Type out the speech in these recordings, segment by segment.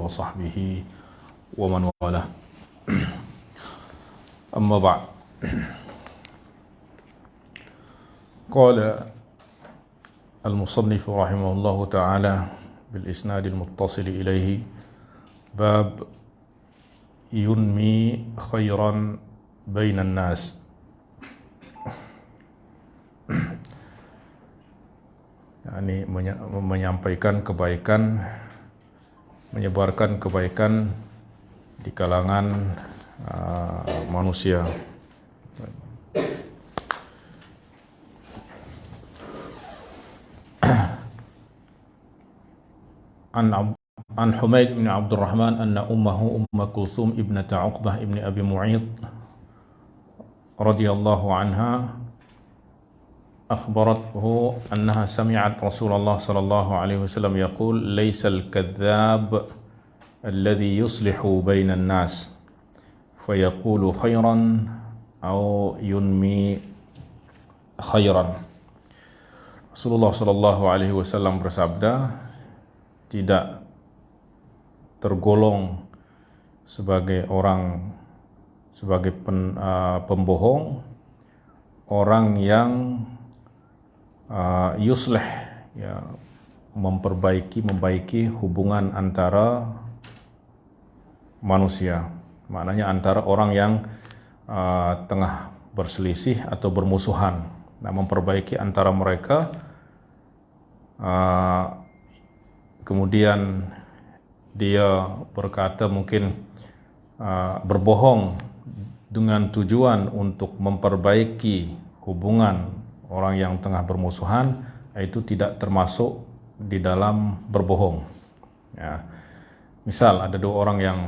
وصحبه ومن والاه. أما بعد. قال المصنف رحمه الله تعالى بالإسناد المتصل إليه: باب ينمي خيرا بين الناس. Yani menyampaikan kebaikan, menyebarkan kebaikan di kalangan manusia. An Humaid bin Abdul Rahman anna ummahu Kulthum ibnata Uqbah ibn Abi Mu'ayth radhiyallahu anha akhbarathu annaha sami'at Rasulullah sallallahu alaihi wasallam yaqul laysa al-kadhdhab alladhi yuslihu bainan nas fayaqulu khairan aw yunmi khairan. Rasulullah sallallahu alaihi wasallam bersabda, tidak tergolong sebagai pembohong orang yang yuslih, ya, membaiki hubungan antara manusia. Maknanya antara orang yang tengah berselisih atau bermusuhan. Nah, memperbaiki antara mereka, kemudian dia berkata mungkin berbohong dengan tujuan untuk memperbaiki hubungan orang yang tengah bermusuhan, itu tidak termasuk di dalam berbohong. Ya. Misal ada dua orang yang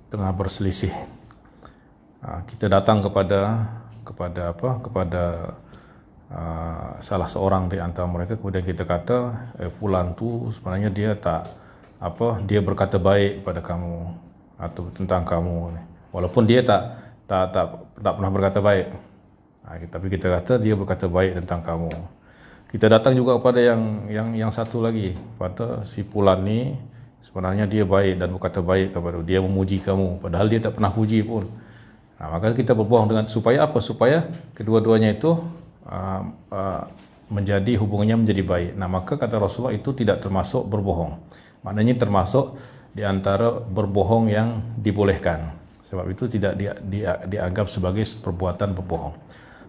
tengah berselisih, kita datang kepada salah seorang di antara mereka, kemudian kita kata fulan tu sebenarnya dia berkata baik pada kamu atau tentang kamu, walaupun dia tak pernah berkata baik, tapi kita kata dia berkata baik tentang kamu. Kita datang juga kepada yang satu lagi, pada si fulan ni sebenarnya dia baik dan berkata baik kepada dia, memuji kamu padahal dia tak pernah puji pun. Maka kita berbohong dengan supaya apa? Supaya kedua-duanya itu menjadi hubungannya menjadi baik. Maka kata Rasulullah itu tidak termasuk berbohong. Maknanya termasuk di antara berbohong yang dibolehkan. Sebab itu tidak dianggap sebagai perbuatan berbohong.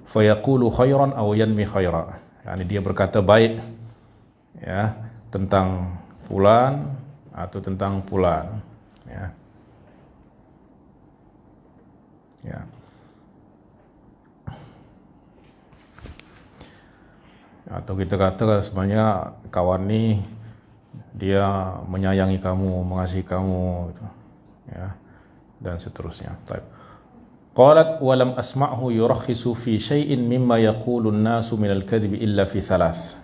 Fa yaqulu khairan aw yanmi khaira. Yani dia berkata baik, ya, tentang fulan atau tentang fulan, ya. Ya. Atau kita kata sebenarnya kawan ni dia menyayangi kamu, mengasihi kamu, gitu, ya, dan seterusnya. Baik. Qalat wa lam asma'hu yurakhisu fi syai'in mimma yaqulu an-nasu min al-kadhib illa fi thalath.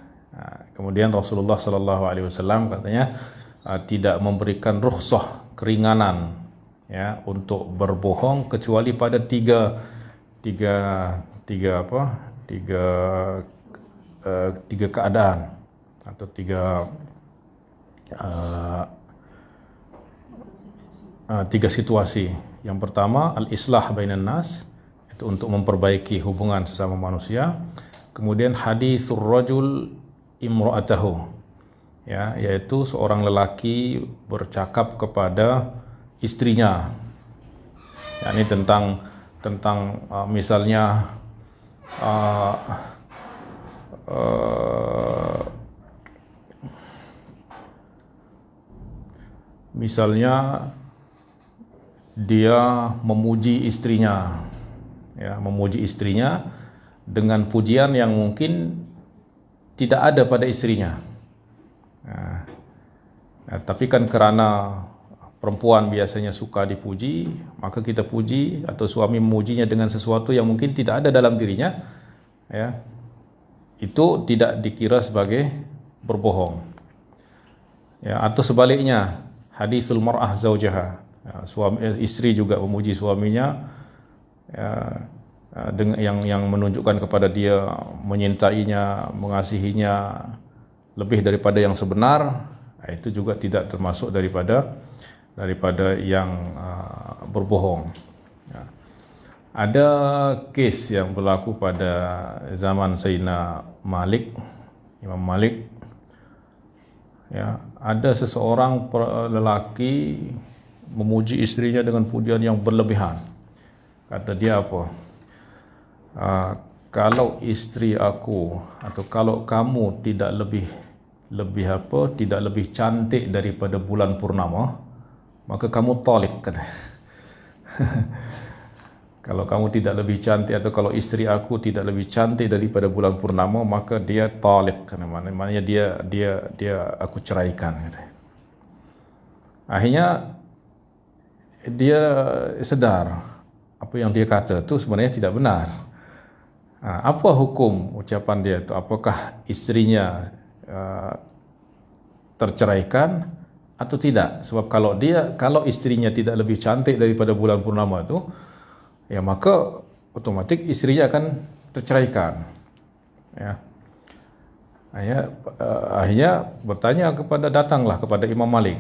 Kemudian Rasulullah sallallahu alaihi wasallam katanya tidak memberikan rukhsah, keringanan, ya, untuk berbohong kecuali pada tiga keadaan atau tiga situasi. Yang pertama, al-islah bainan nas, itu untuk memperbaiki hubungan sesama manusia. Kemudian hadithur rajul imra'atahu, ya, yaitu seorang lelaki bercakap kepada istrinya, yakni tentang misalnya dia memuji istrinya, ya, memuji istrinya dengan pujian yang mungkin tidak ada pada istrinya. Tapi kan karena perempuan biasanya suka dipuji, maka kita puji atau suami memujinya dengan sesuatu yang mungkin tidak ada dalam dirinya, ya, itu tidak dikira sebagai berbohong, ya. Atau sebaliknya, hadithul mar'ah zaujaha, ya, istri juga memuji suaminya, ya, dengan yang menunjukkan kepada dia menyintainya, mengasihinya lebih daripada yang sebenar, Itu juga tidak termasuk daripada yang berbohong. Ya. Ada kes yang berlaku pada zaman Sayyidina Malik, Imam Malik. Ya, ada seseorang lelaki memuji istrinya dengan pujian yang berlebihan. Kata dia apa? Kalau istri aku atau kalau kamu tidak lebih cantik daripada bulan purnama, maka kamu talik, kata. Kalau kamu tidak lebih cantik atau kalau istri aku tidak lebih cantik daripada bulan purnama, maka dia talik, maknanya dia aku ceraikan, kata. Akhirnya dia sedar apa yang dia kata itu sebenarnya tidak benar. Apa hukum ucapan dia itu? Apakah istrinya terceraikan atau tidak? Sebab kalau istrinya tidak lebih cantik daripada bulan purnama itu, ya maka otomatis istrinya akan terceraikan. Ya. Akhirnya datanglah kepada Imam Malik.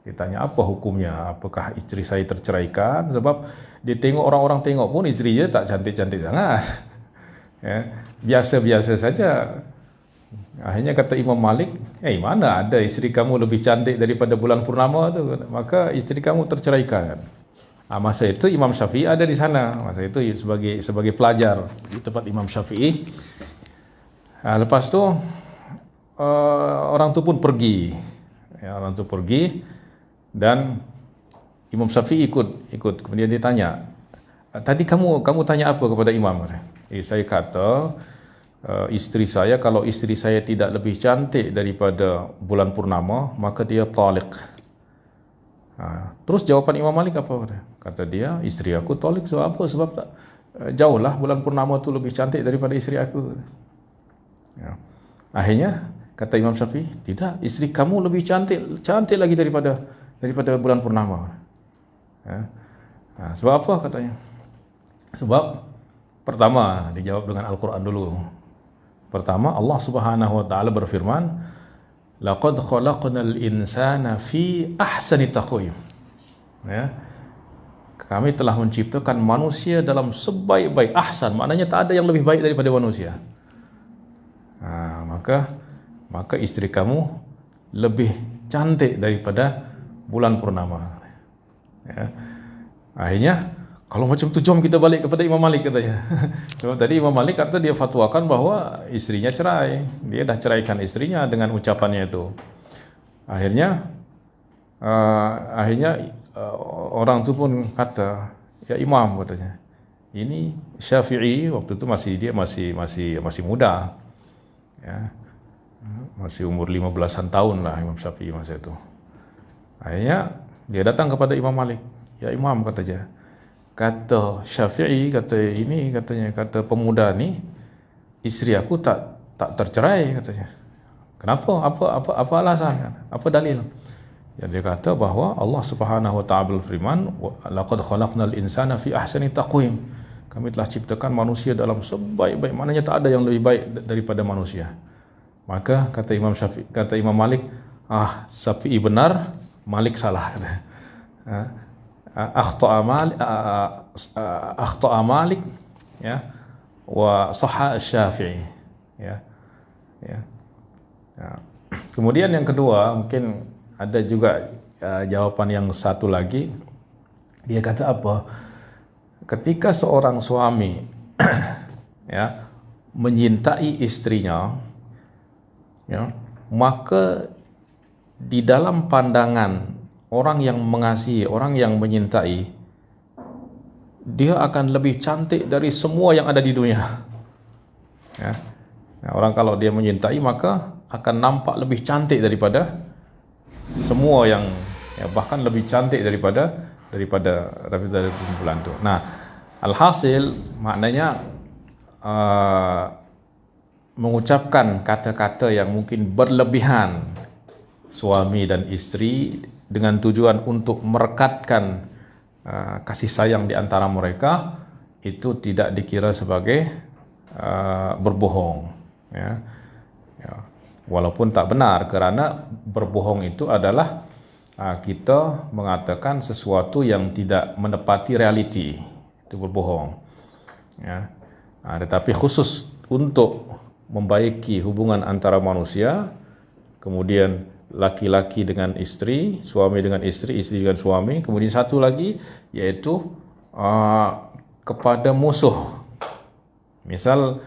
Ditanya apa hukumnya, apakah istri saya terceraikan? Sebab dia tengok, orang-orang tengok pun istri dia tak cantik-cantik sangat. Ya, biasa-biasa saja. Akhirnya kata Imam Malik, mana ada istri kamu lebih cantik daripada bulan purnama tu? Maka istri kamu terceraikan. Masa itu Imam Syafi'i ada di sana. Masa itu sebagai pelajar di tempat Imam Syafi'i. Lepas tu orang tu pun pergi. Ya, orang tu pergi. Dan Imam Syafi'i ikut. Kemudian dia tanya, tadi kamu tanya apa kepada Imam? Saya kata, kalau istri saya tidak lebih cantik daripada bulan purnama, maka dia talik. Terus jawapan Imam Malik apa? Kata dia, istri aku talik sebab apa? Sebab jauhlah bulan purnama tu lebih cantik daripada istri aku. Ya. Akhirnya kata Imam Syafi'i, tidak, istri kamu lebih cantik lagi daripada bulan purnama. Ya. Sebab apa katanya? Sebab pertama, dijawab dengan Al-Quran dulu. Pertama, Allah Subhanahu wa taala berfirman, laqad khalaqnal insana fi ahsani taqwim. Ya. Kami telah menciptakan manusia dalam sebaik-baik, ahsan, maknanya tak ada yang lebih baik daripada manusia. Maka istri kamu lebih cantik daripada bulan purnama. Ya. Akhirnya kalau macam tu jom kita balik kepada Imam Malik, katanya. Sebab tadi Imam Malik kata dia fatwakan bahwa istrinya cerai. Dia dah ceraikan istrinya dengan ucapannya itu. Akhirnya orang tu pun kata, ya Imam, katanya, ini Syafi'i waktu itu masih muda. Ya. Masih umur 15-an tahun lah Imam Syafi'i masa itu. Akhirnya dia datang kepada Imam Malik. Ya Imam, kata dia, kata Syafi'i, kata pemuda ni, istri aku tak tercerai, katanya. Kenapa? Apa alasan? Apa dalil? Ya, dia kata bahawa Allah Subhanahu wa taala berfirman, laqad khalaqnal insana fi ahsani taqwim. Kami telah ciptakan manusia dalam sebaik-baik, maknanya tak ada yang lebih baik daripada manusia. Maka kata Imam Malik, Syafi'i benar, Malik salah. Akhta'a Malik, ya, wa sahha Syafi'i. Ya. Kemudian yang kedua, mungkin ada juga jawapan yang satu lagi. Dia kata apa? Ketika seorang suami ya menyintai istrinya, ya, maka di dalam pandangan orang yang mengasihi, orang yang menyintai, dia akan lebih cantik dari semua yang ada di dunia. Ya. Nah, orang kalau dia menyintai maka akan nampak lebih cantik daripada semua yang, ya, bahkan lebih cantik daripada bulan itu. Nah, alhasil maknanya mengucapkan kata-kata yang mungkin berlebihan suami dan istri dengan tujuan untuk merekatkan kasih sayang di antara mereka, itu tidak dikira sebagai berbohong. Ya. walaupun tak benar, kerana berbohong itu adalah kita mengatakan sesuatu yang tidak menepati realiti, itu berbohong, ya. Tetapi khusus untuk membaiki hubungan antara manusia, kemudian laki-laki dengan istri, suami dengan istri, istri dengan suami, kemudian satu lagi yaitu kepada musuh. Misal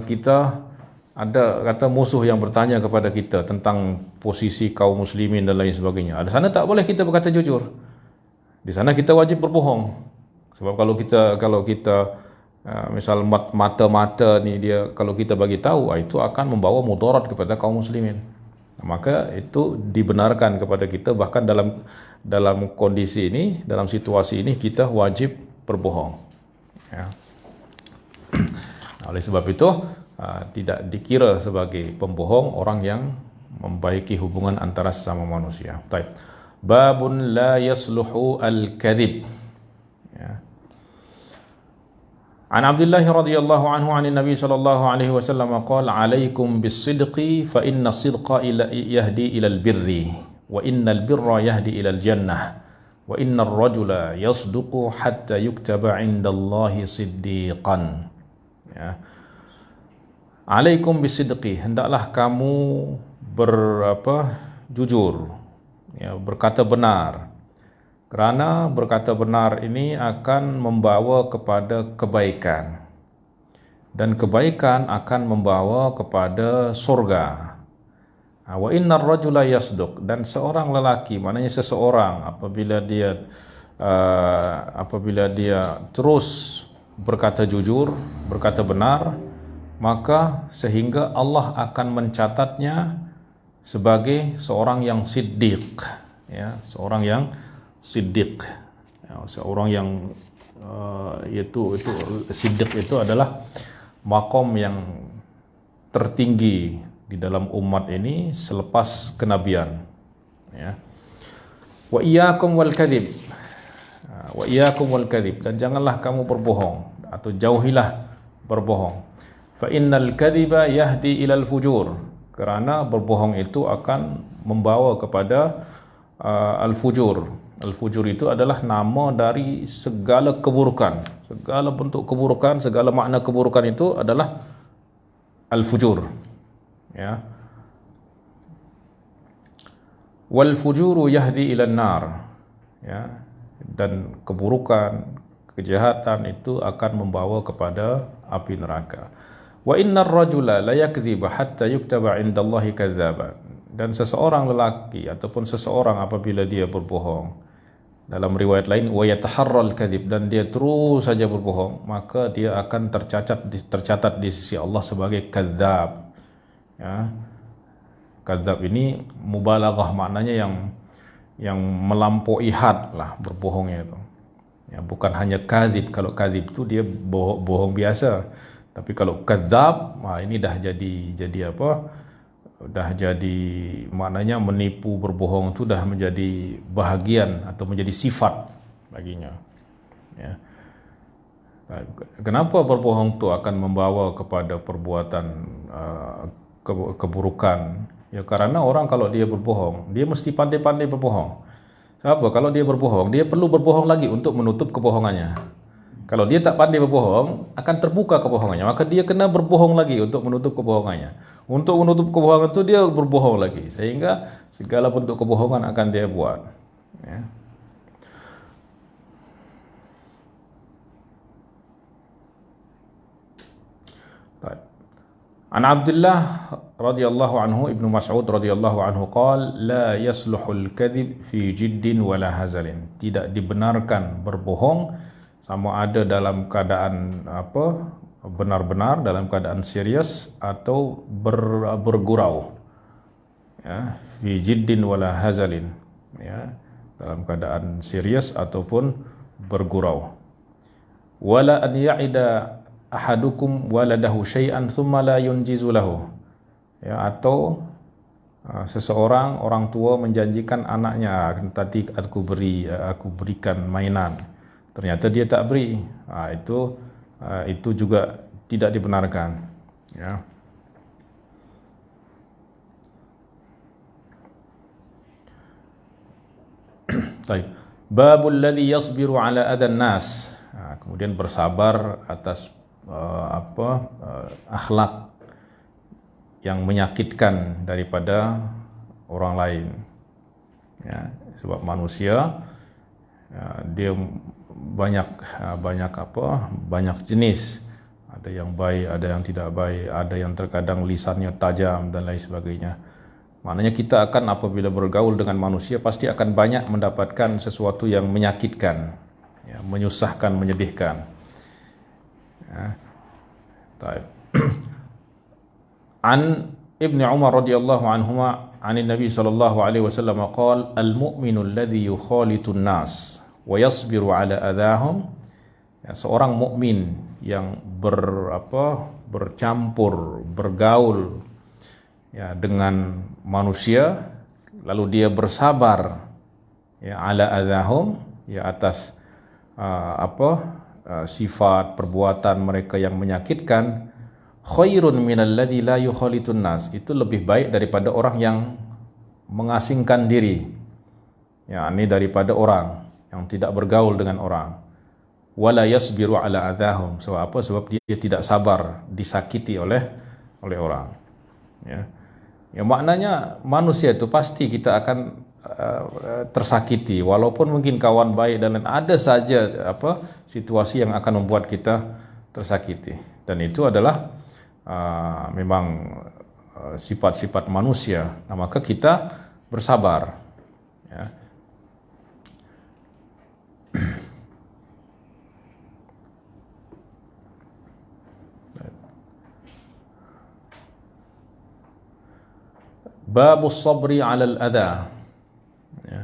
kita ada kata musuh yang bertanya kepada kita tentang posisi kaum muslimin dan lain sebagainya. Di sana tak boleh kita berkata jujur. Di sana kita wajib berbohong. Sebab kalau kita misal mata-mata ni dia kalau kita bagi tahu, itu akan membawa mudarat kepada kaum muslimin. Maka itu dibenarkan kepada kita, bahkan dalam kondisi ini, dalam situasi ini kita wajib berbohong. Ya. Oleh sebab itu tidak dikira sebagai pembohong orang yang membaiki hubungan antara sesama manusia. Baik. Babun la yasluhu al-kadhib. Ya. An Abdullah radhiyallahu anhu 'an Nabi sallallahu alaihi wasallam qala 'alaikum bis-sidqi fa inna as-sidqa yahdi ila al-birri wa innal birra yahdi ila al-jannah wa innar rajula yasduqu hatta yuktaba 'inda Allahi siddiqan. Ya. Alaikum bisidqi, hendaklah kamu jujur, ya, berkata benar. Kerana berkata benar ini akan membawa kepada kebaikan, dan kebaikan akan membawa kepada surga. Wa innar rajula yasduq, dan seorang lelaki, maknanya seseorang apabila dia terus berkata jujur, berkata benar, maka sehingga Allah akan mencatatnya sebagai seorang yang siddiq, ya, seorang yang siddiq, ya, seorang yang itu siddiq itu adalah makom yang tertinggi di dalam umat ini selepas kenabian, ya. Wa iyyakum wal kadhib, wa iyyakum wal kadhib, dan janganlah kamu berbohong atau jauhilah berbohong. Fa innal kadhiba yahdi ilal fujur, kerana berbohong itu akan membawa kepada al-fujur. Al-fujur itu adalah nama dari segala keburukan, segala bentuk keburukan, segala makna keburukan itu adalah al-fujur, ya. Wal fujuru yahdi ilan nar, ya, dan keburukan, kejahatan itu akan membawa kepada api neraka. Wa innar rajula la yakdhibu hatta yuktaba 'indallahi kadzdzaba, dan seseorang lelaki ataupun seseorang apabila dia berbohong, dalam riwayat lain wa yataharral kadhib, dan dia terus saja berbohong, maka dia akan tercatat di sisi Allah sebagai kadzdzab, ya. Kadzdzab ini mubalaghah, maknanya yang melampaui had lah berbohongnya itu, ya, bukan hanya kadzib. Kalau kadzib itu dia bohong biasa, tapi kalau kadzab, ini dah jadi apa? Dah jadi maknanya menipu, berbohong itu dah menjadi bahagian atau menjadi sifat baginya. Ya. Kenapa berbohong itu akan membawa kepada perbuatan keburukan? Ya, karena orang kalau dia berbohong, dia mesti pandai-pandai berbohong. Sebab kalau dia berbohong, dia perlu berbohong lagi untuk menutup kebohongannya. Kalau dia tak pandai berbohong, akan terbuka kebohongannya, maka dia kena berbohong lagi untuk menutup kebohongannya. Untuk menutup kebohongan itu dia berbohong lagi, sehingga segala bentuk kebohongan akan dia buat, ya. An Abdullah radhiyallahu anhu, Ibnu Mas'ud radhiyallahu anhu qala la yasluhul kadhib fi jiddin wala hazalin, tidak dibenarkan berbohong sama ada dalam keadaan benar-benar, dalam keadaan serius atau bergurau, ya, fi jiddin wala hazalin, ya, dalam keadaan serius ataupun bergurau. Wala an ya'ida ahadukum waladahu syai'an thumma la yunjizu lahu, ya, atau seseorang, orang tua menjanjikan anaknya, nanti aku berikan mainan, ternyata dia tak beri, itu juga tidak dibenarkan, ya. Baik. Babul ladzi yasbiru ala adan nas. Kemudian bersabar atas akhlak yang menyakitkan daripada orang lain. Ya, sebab manusia dia banyak jenis. Ada yang baik, ada yang tidak baik, ada yang terkadang lisannya tajam dan lain sebagainya. Maknanya kita akan apabila bergaul dengan manusia pasti akan banyak mendapatkan sesuatu yang menyakitkan, ya, menyusahkan, menyedihkan. Ya. An Ibn Umar radhiyallahu anhuma an Nabi sallallahu alaihi wasallam qala al-mu'minu alladhi yukhalitu an-nas wa yasbiru ala adahum. Ya, seorang mukmin yang bercampur, bergaul, ya, dengan manusia, lalu dia bersabar, ya, ala adahum, ya, atas sifat perbuatan mereka yang menyakitkan, khairun minalladzi la yukhalitun nas. Itu lebih baik daripada orang yang mengasingkan diri, ya, ini daripada orang yang tidak bergaul dengan orang. Wala yasbiru ala adahum. Sebab apa? Sebab dia tidak sabar disakiti oleh orang. Ya. Ya, maknanya manusia itu pasti kita akan tersakiti, walaupun mungkin kawan baik dan lain, ada saja situasi yang akan membuat kita tersakiti, dan itu adalah memang sifat-sifat manusia. Nah, maka kita bersabar, ya. Babus sabri 'alal adha. Ya.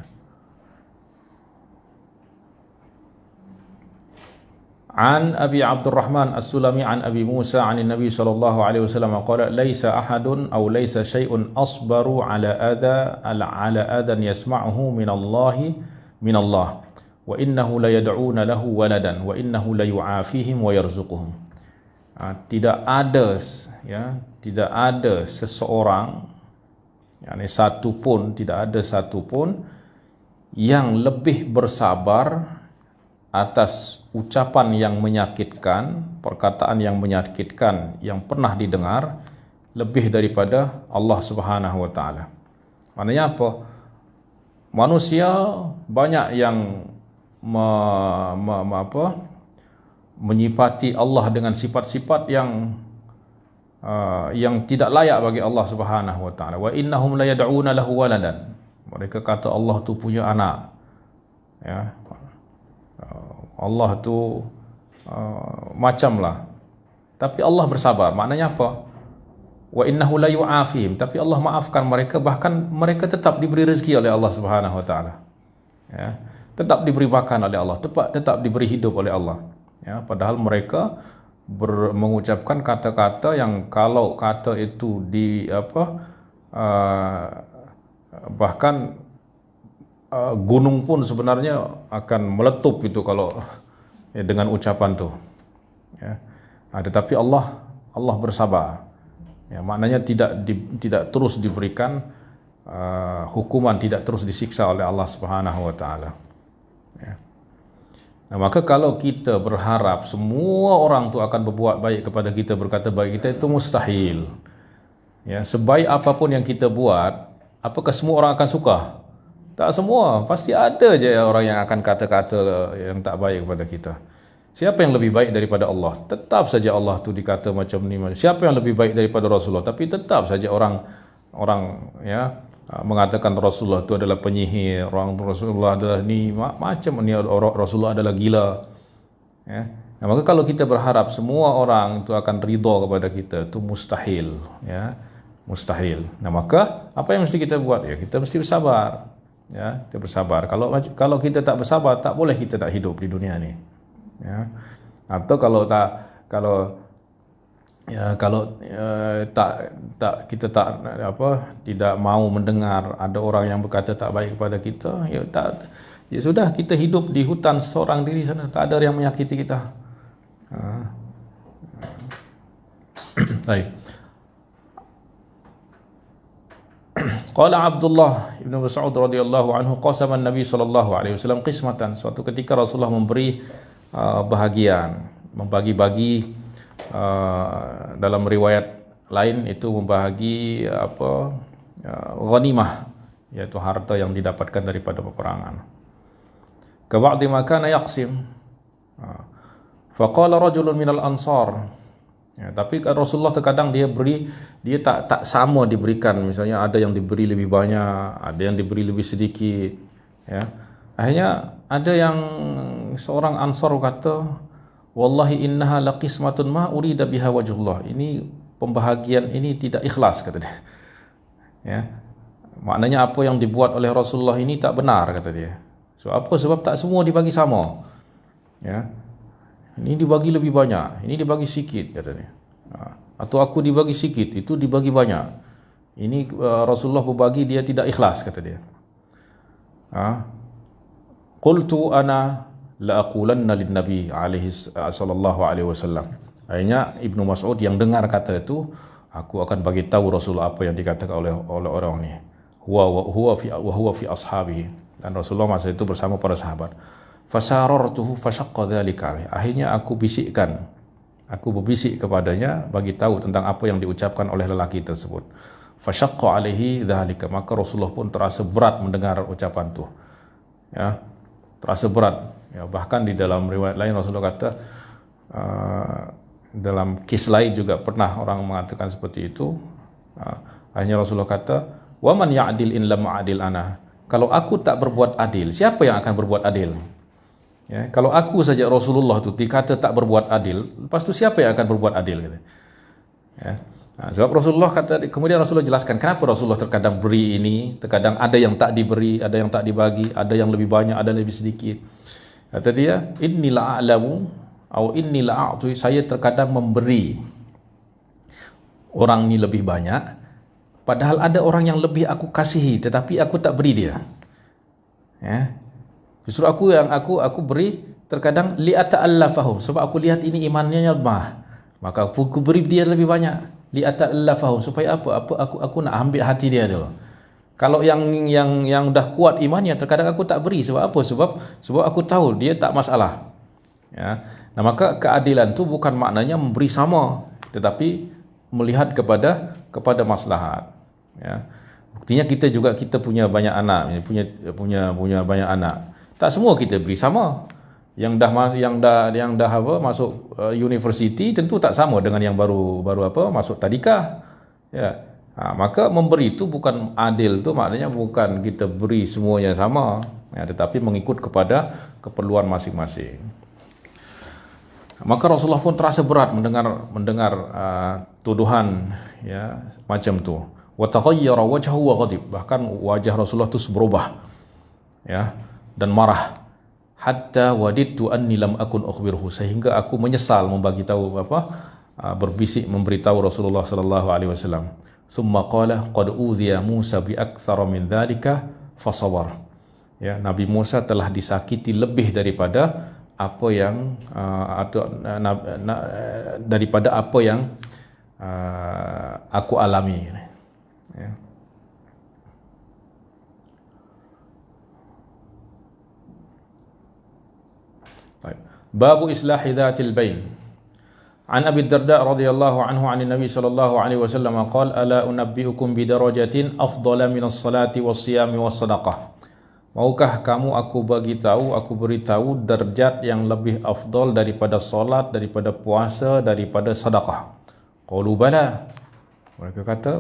An Abi Abdurrahman As-Sulami an Abi Musa an Nabi sallallahu alaihi wasallam qala laisa ahadun aw laisa syai'un asbaru 'ala adan yasma'uhu min Allah wa innahu la yad'una lahu waladan wa innahu la yu'afihim wa yarzuquhum. Tidak ada seseorang, yakni tidak ada satu pun yang lebih bersabar atas ucapan yang menyakitkan, perkataan yang menyakitkan yang pernah didengar lebih daripada Allah Subhanahu wa taala. Maknanya apa? Manusia banyak yang menyifati Allah dengan sifat-sifat yang tidak layak bagi Allah Subhanahu wa taala. Wa innahum la yad'una lahu waladan. Mereka kata Allah tu punya anak. Ya. Allah tu macamlah. Tapi Allah bersabar. Maknanya apa? Wa innahu la yu'afihim. Tapi Allah maafkan mereka, bahkan mereka tetap diberi rezeki oleh Allah Subhanahu wa taala. Ya. Tetap diberi makan oleh Allah, tetap diberi hidup oleh Allah. Ya, padahal mereka mengucapkan kata-kata yang kalau kata itu bahkan gunung pun sebenarnya akan meletup itu kalau dengan ucapan itu. Ya. Tetapi Allah bersabar. Ya, maknanya tidak terus diberikan hukuman, tidak terus disiksa oleh Allah Subhanahu wa taala. Ya. Nah, maka kalau kita berharap semua orang itu akan berbuat baik kepada kita, berkata baik kita, itu mustahil. Ya, sebaik apapun yang kita buat, apakah semua orang akan suka? Tak semua. Pasti ada je orang yang akan kata-kata yang tak baik kepada kita. Siapa yang lebih baik daripada Allah? Tetap saja Allah tu dikata macam ni. Siapa yang lebih baik daripada Rasulullah? Tapi tetap saja orang ya mengatakan Rasulullah itu adalah penyihir, Rasulullah adalah ni macam ni, Rasulullah adalah gila. Ya. Nah, maka kalau kita berharap semua orang itu akan ridha kepada kita, itu mustahil, ya. Mustahil. Nah, maka apa yang mesti kita buat? Ya, kita mesti bersabar. Ya, kita bersabar. Kalau kita tak bersabar, tak boleh kita tak hidup di dunia ni. Ya. Atau kita tidak mau mendengar ada orang yang berkata tak baik kepada kita, ya sudah, kita hidup di hutan seorang diri sana, tak ada yang menyakiti kita. Baik. Qala Abdullah ibn Mas'ud radhiyallahu anhu, qasama Nabi sallallahu alaihi wasallam qismatan. Suatu ketika Rasulullah memberi bahagian, membagi-bagi, dalam riwayat lain itu membagi ghanimah, yaitu harta yang didapatkan daripada peperangan. Ka ba'di ma kana yaqsim. Faqala rajulun minal ansar. Ya, tapi Rasulullah terkadang dia tak sama diberikan. Misalnya ada yang diberi lebih banyak, ada yang diberi lebih sedikit. Ya. Akhirnya ada yang seorang ansar kata, wallahi innaha laqismatun ma urida biha wajhullah. Ini pembahagian ini tidak ikhlas, kata dia. Ya. Maknanya apa yang dibuat oleh Rasulullah ini tak benar, kata dia. Sebab tak semua dibagi sama. Ya. Ini dibagi lebih banyak, ini dibagi sikit, katanya. Atau aku dibagi sikit, itu dibagi banyak. Ini Rasulullah berbagi, dia tidak ikhlas, kata dia. Qultu ana la aqulanna lin nabi sallallahu alaihi wasallam. Akhirnya Ibnu Mas'ud yang dengar kata itu, aku akan bagi tahu Rasulullah apa yang dikatakan oleh orang ni. Huwa fi ashabihi. Dan Rasulullah masa itu bersama para sahabat. Fasarartuhu fashaqqa dzalika. Akhirnya aku berbisik kepadanya, bagi tahu tentang apa yang diucapkan oleh lelaki tersebut. Fashaqqa alaihi dzalika. Maka Rasulullah pun terasa berat mendengar ucapan itu. Ya, terasa berat. Ya, bahkan di dalam riwayat lain Rasulullah kata, dalam kisah lain juga pernah orang mengatakan seperti itu. Akhirnya Rasulullah kata, "Wa man ya'dil in lam a'dil ana." Kalau aku tak berbuat adil, siapa yang akan berbuat adil? Ya, kalau aku saja Rasulullah itu dikata tak berbuat adil, lepas itu siapa yang akan berbuat adil? Ya. Sebab Rasulullah kata, kemudian Rasulullah jelaskan kenapa Rasulullah terkadang beri ini, terkadang ada yang tak diberi, ada yang tak dibagi, ada yang lebih banyak, ada yang lebih sedikit. Kata dia, inni la'alamu atau inni la'atu, saya terkadang memberi orang ini lebih banyak, padahal ada orang yang lebih aku kasihi, tetapi aku tak beri dia. Ya. Justru aku beri terkadang li'ata'allafahum, sebab aku lihat ini imannya lemah, maka aku beri dia lebih banyak. Li'ata'allafahum, supaya aku nak ambil hati dia dulu. Kalau yang dah kuat imannya, terkadang aku tak beri. Sebab apa? Sebab aku tahu dia tak masalah. Ya. Nah, maka keadilan tu bukan maknanya memberi sama, tetapi melihat kepada maslahat. Ya. Buktinya kita punya banyak anak, punya banyak anak. Tak semua kita beri sama. Yang dah masuk universiti tentu tak sama dengan yang baru masuk tadika. Ya. Maka memberi itu bukan adil, tu maknanya bukan kita beri semuanya sama, ya, tetapi mengikut kepada keperluan masing-masing. Maka Rasulullah pun terasa berat mendengar tuduhan, ya, macam tu. Wa taghayyara wajhuhu wa ghadib. Bahkan wajah Rasulullah itu berubah, ya, dan marah. Hatta wadidtu anni lam akun ukhbirhu, sehingga aku menyesal berbisik memberitahu Rasulullah sallallahu alaihi wasallam. Thumma qala qad udhiya Musa bi aktsara min dzalika fasawar. Ya, Nabi Musa telah disakiti lebih daripada apa yang aku alami. Ya. Babu islahi dhatil bain. An Abi Darda radhiyallahu anhu 'an Nabi sallallahu alaihi wasallam qala ala unabbiukum bi darajatin afdala min as-salati was-siyami was-sadaqah. Maukah kamu aku beritahu derajat yang lebih afdal daripada salat, daripada puasa, daripada sedekah? Qalu bala. Mereka kata,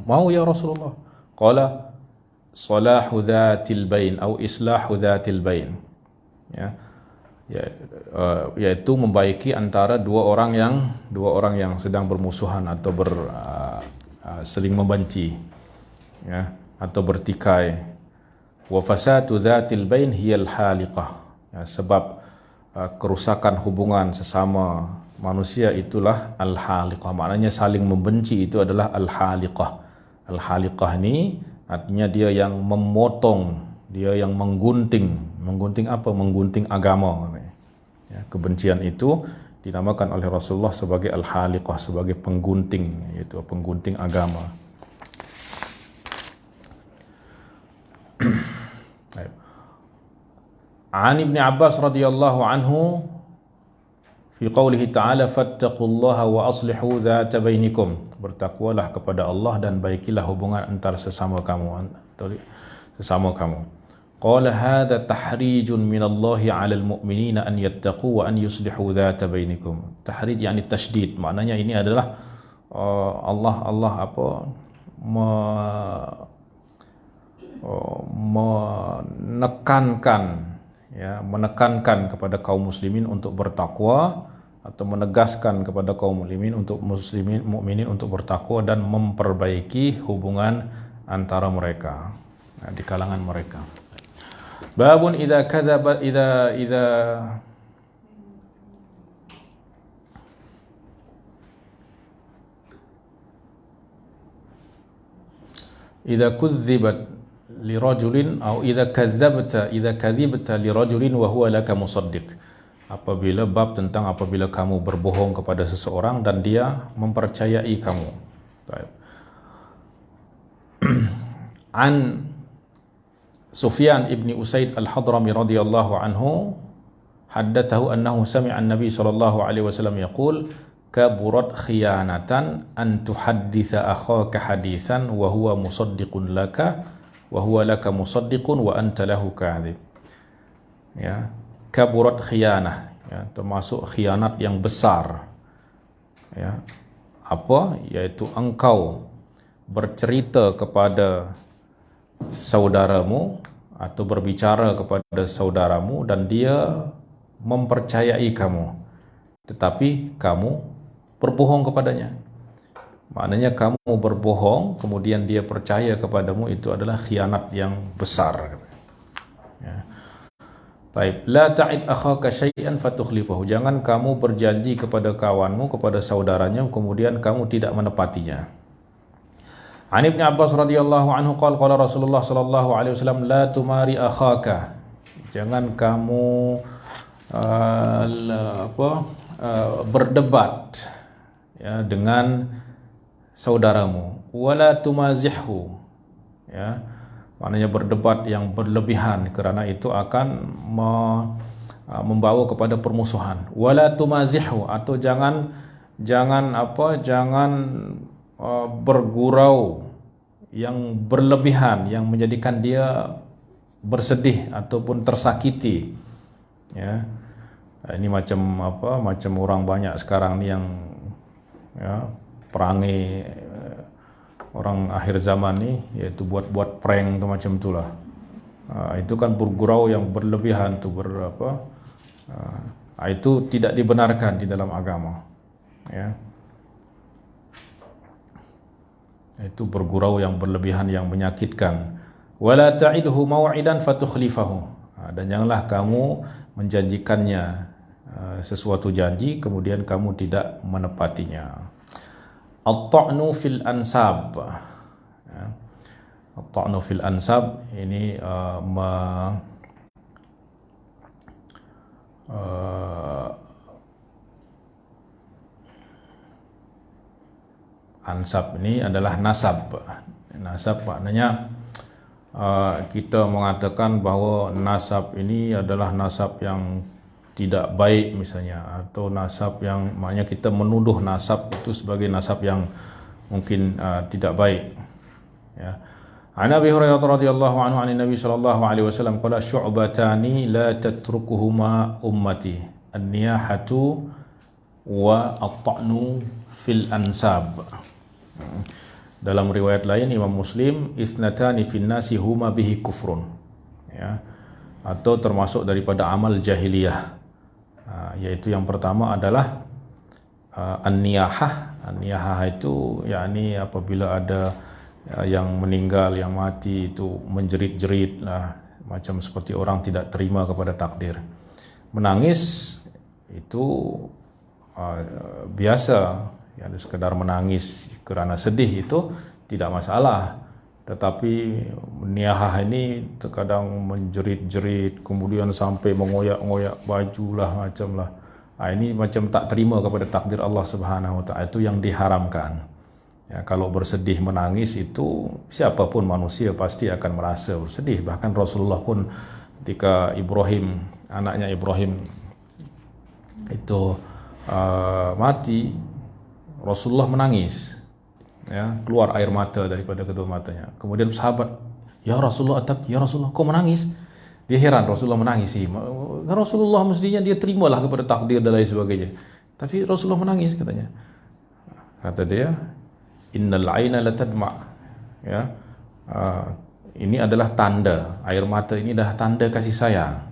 mau ya Rasulullah. Qala salahu dhatil bain atau islahu dhatil bain. Ya. Yaitu membaiki antara dua orang yang sedang bermusuhan atau seling membenci, ya, atau bertikai. Wa fasatu dzatil bain hiyal haliqah, ya, sebab kerusakan hubungan sesama manusia itulah al-haliqah. Maknanya saling membenci itu adalah al-haliqah. Al-haliqah ni artinya dia yang memotong, dia yang menggunting apa? Menggunting agama. Ya, kebencian itu dinamakan oleh Rasulullah sebagai al-haliqah, sebagai penggunting, yaitu penggunting agama. An Ibn Abbas radhiyallahu anhu fi qawlihi ta'ala fattaqullaha wa aslihu dhata bainikum, bertakwalah kepada Allah dan baikilah hubungan antara sesama kamu. Qala hadha tahrijun minallahi 'alal mu'minina an yattaqu wa an yuslihu dhata bainikum. Tahrij yakni tasydid, maknanya ini adalah Allah menekankan kepada kaum muslimin untuk bertakwa, atau menegaskan kepada kaum mukminin untuk bertakwa dan memperbaiki hubungan antara mereka, di kalangan mereka. Babun idza kadzaba idza kuzzibat lirajulin atau idza kadzibta lirajulin wa huwa laka musaddiq. Apabila kamu berbohong kepada seseorang dan dia mempercayai kamu. Baik. An Sufyan ibni Usaid al-Hadrami radhiyallahu anhu haddathahu annahu sami'a an-nabi sallallahu alaihi wasallam yaqul kaburat khiyanatan an tuhadditha akhaka hadithan wa huwa musaddiqun laka wa huwa laka musaddiqun wa anta lahu kadhib. Ya, kaburat khiyanah, ya, termasuk khianat yang besar. Ya, apa? Yaitu engkau bercerita kepada saudaramu atau berbicara kepada saudaramu dan dia mempercayai kamu, tetapi kamu berbohong kepadanya. Maknanya kamu berbohong kemudian dia percaya kepadamu, itu adalah khianat yang besar. Ya. Baik, la ta'id akhaka syai'an fatukhlifahu. Jangan kamu berjanji kepada kawanmu, kepada saudaranya, kemudian kamu tidak menepatinya. An Ibn Abbas radhiyallahu anhu qala Rasulullah sallallahu alaihi wasallam la tumari akhaka. Jangan kamu berdebat, ya, dengan saudaramu. Wala tumazihhu, ya, maknanya berdebat yang berlebihan, kerana itu akan membawa kepada permusuhan. Wala tumazihhu, atau jangan bergurau yang berlebihan yang menjadikan dia bersedih ataupun tersakiti. Ya, ini macam orang banyak sekarang ni yang, ya, perangai orang akhir zaman ni, iaitu buat prank tu macam itulah. Itu kan bergurau yang berlebihan tu, itu tidak dibenarkan di dalam agama. Ya, itu bergurau yang berlebihan yang menyakitkan. Wala ta'idhu maw'idan fatukhlifahu, dan janganlah kamu menjanjikannya sesuatu janji kemudian kamu tidak menepatinya. At-ta'nu fil ansab. At-ta'nu fil ansab ini ansab ini adalah nasab. Nasab maknanya kita mengatakan bahawa nasab ini adalah nasab yang tidak baik misalnya, atau nasab yang, maknanya kita menuduh nasab itu sebagai nasab yang mungkin tidak baik. Ya. An Abi Hurairah radhiyallahu anhu an Nabi sallallahu alaihi wasallam qala syu'batani la tatrukuhuma ummati an-niyahatu wa at-ta'nu fil ansab. Dalam riwayat lain Imam Muslim, isnatani fin nasi huma bihi kufrun, ya, atau termasuk daripada amal jahiliyah, yaitu yang pertama adalah an-niyahah. An-niyahah itu yakni apabila ada yang meninggal, yang mati, itu menjerit-jerit lah, macam seperti orang tidak terima kepada takdir. Menangis itu biasa, ya, sekedar menangis kerana sedih itu tidak masalah. Tetapi niyahah ini terkadang menjerit-jerit, kemudian sampai mengoyak-ngoyak baju lah, macam lah. Ini macam tak terima kepada takdir Allah Subhanahu Wa Taala, itu yang diharamkan. Ya, kalau bersedih menangis itu siapapun manusia pasti akan merasa bersedih. Bahkan Rasulullah pun ketika Ibrahim, anaknya Ibrahim itu mati, Rasulullah menangis, ya, keluar air mata daripada kedua matanya. Kemudian sahabat, ya Rasulullah, ya Rasulullah, kok menangis? Dia heran Rasulullah menangis sih. Rasulullah mestinya dia terimalah kepada takdir dan lain sebagainya. Tapi Rasulullah menangis katanya. Kata dia, innal aina latadma. Ya, ini adalah tanda, air mata ini adalah tanda kasih sayang.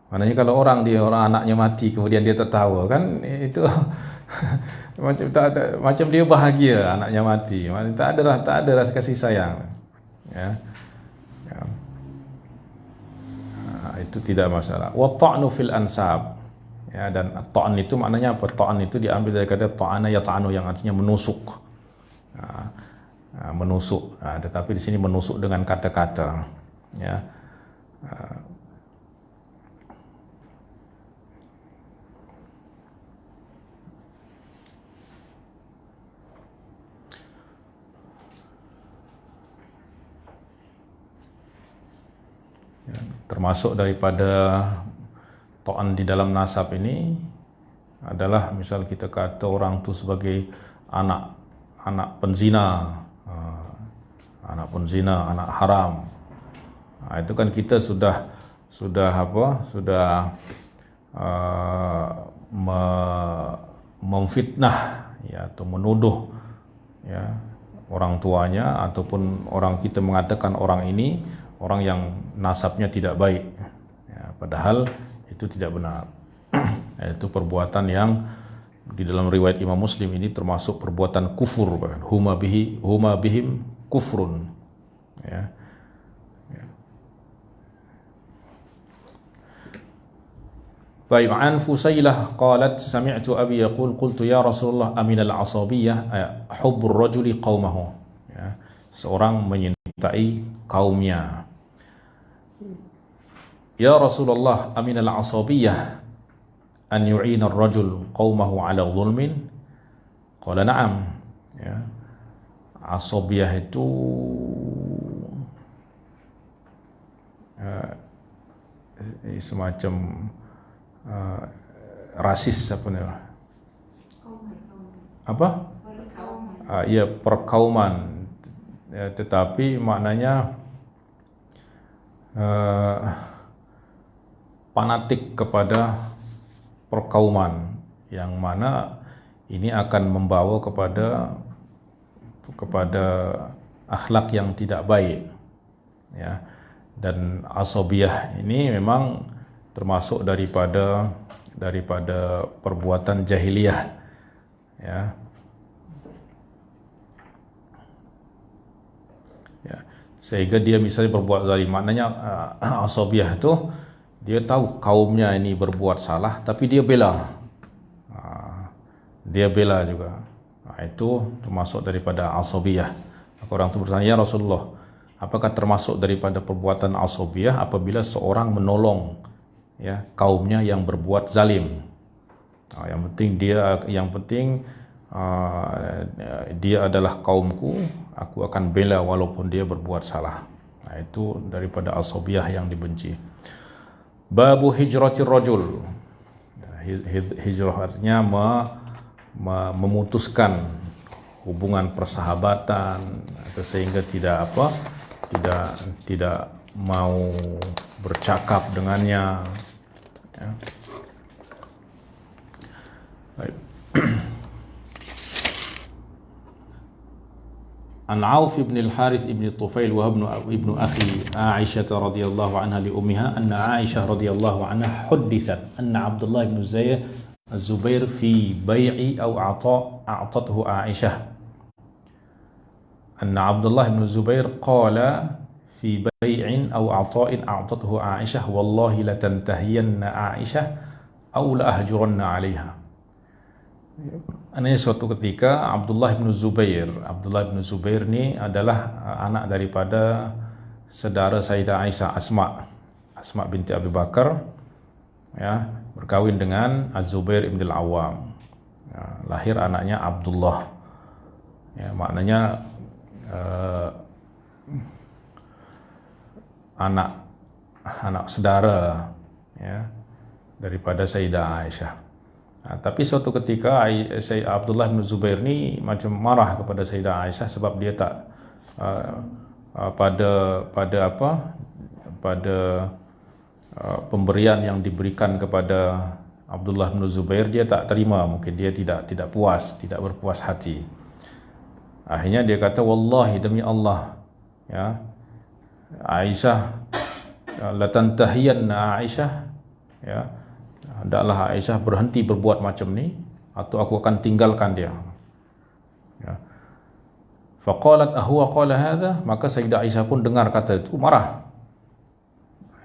Maknanya kalau orang anaknya mati kemudian dia tertawa, kan itu macam tak ada, macam dia bahagia anaknya mati. Tak ada rasa kasih sayang. Ya. Ya. Itu tidak masalah. Wa ta'nu fil ansab. Ya, dan ta'n itu maknanya apa? Ta'n itu diambil dari kata ta'ana yata'anu yang artinya menusuk. Menusuk. Tetapi di sini menusuk dengan kata-kata. Ya. Termasuk daripada ta'an di dalam nasab ini adalah misal kita kata orang tu sebagai anak penzina, anak haram. Itu kan kita sudah memfitnah, ya, atau menuduh, ya, orang tuanya, ataupun orang kita mengatakan orang ini orang yang nasabnya tidak baik, ya, padahal itu tidak benar. Itu perbuatan yang di dalam riwayat Imam Muslim ini termasuk perbuatan kufur, bahkan huma bihim kufrun, ya. Baik, an Fusailah qalat sami'tu abi yaqul qultu ya Rasulullah amin al-asabiyyah hubbur rajuli qaumahu, ya, seorang menyintai kaumnya. Ya Rasulullah amin al-asabiyyah an yu'ina ar-rajul qaumahu ala zulmin? Qala na'am. Ya. Asabiyah itu semacam rasis apa namanya? Apa? Ya, perkauman. Ya, tetapi maknanya fanatik kepada perkauman yang mana ini akan membawa kepada akhlak yang tidak baik, ya. Dan asabiyah ini memang termasuk daripada perbuatan jahiliyah, ya. Ya, sehingga dia misalnya berbuat zalim, maknanya asabiyah itu dia tahu kaumnya ini berbuat salah, tapi dia bela. Dia bela juga. Itu termasuk daripada asabiyah. Maka orang itu bertanya, ya Rasulullah, apakah termasuk daripada perbuatan asabiyah apabila seorang menolong, ya, kaumnya yang berbuat zalim? Yang penting dia adalah kaumku, aku akan bela walaupun dia berbuat salah. Itu daripada asabiyah yang dibenci. Babu hijratir rajul. Hijrah artinya memutuskan hubungan persahabatan, atau sehingga tidak mau bercakap dengannya, ya. Baik. An Auf ibn al-Harith ibn Tufail wa ibn akhi Aisyah radhiyallahu anha li ummiha anna Aisyah radhiyallahu anha huddithat anna Abdullah ibn Zubair fi bai'i aw a'tathu Aisyah anna Abdullah ibn Zubair qala fi bai'in aw a'ta'in a'tathu Aisyah wallahi latantahiyanna Aisyah aw la ahjuranna 'alayha. Ini suatu ketika Abdullah bin Zubair ini adalah anak daripada saudara Sayyidah Aisyah, Asma binti Abu Bakar, ya, berkawin dengan Az-Zubair ibn al-Awwam, ya, lahir anaknya Abdullah, ya, maknanya anak anak saudara, ya, daripada Sayyidah Aisyah. Tapi suatu ketika Abdullah bin Zubair ni macam marah kepada Sayyidah Aisyah sebab dia tak pada pemberian yang diberikan kepada Abdullah bin Zubair, dia tak terima, mungkin dia tidak puas, tidak berpuas hati. Akhirnya dia kata, wallahi, demi Allah, ya, Aisyah, latantahiyanna Aisyah, ya, hendaklah Aisyah berhenti berbuat macam ni atau aku akan tinggalkan dia. Ya. Faqalat ahuwa qala hadha, maka Sayyidah Aisyah pun dengar kata itu, marah.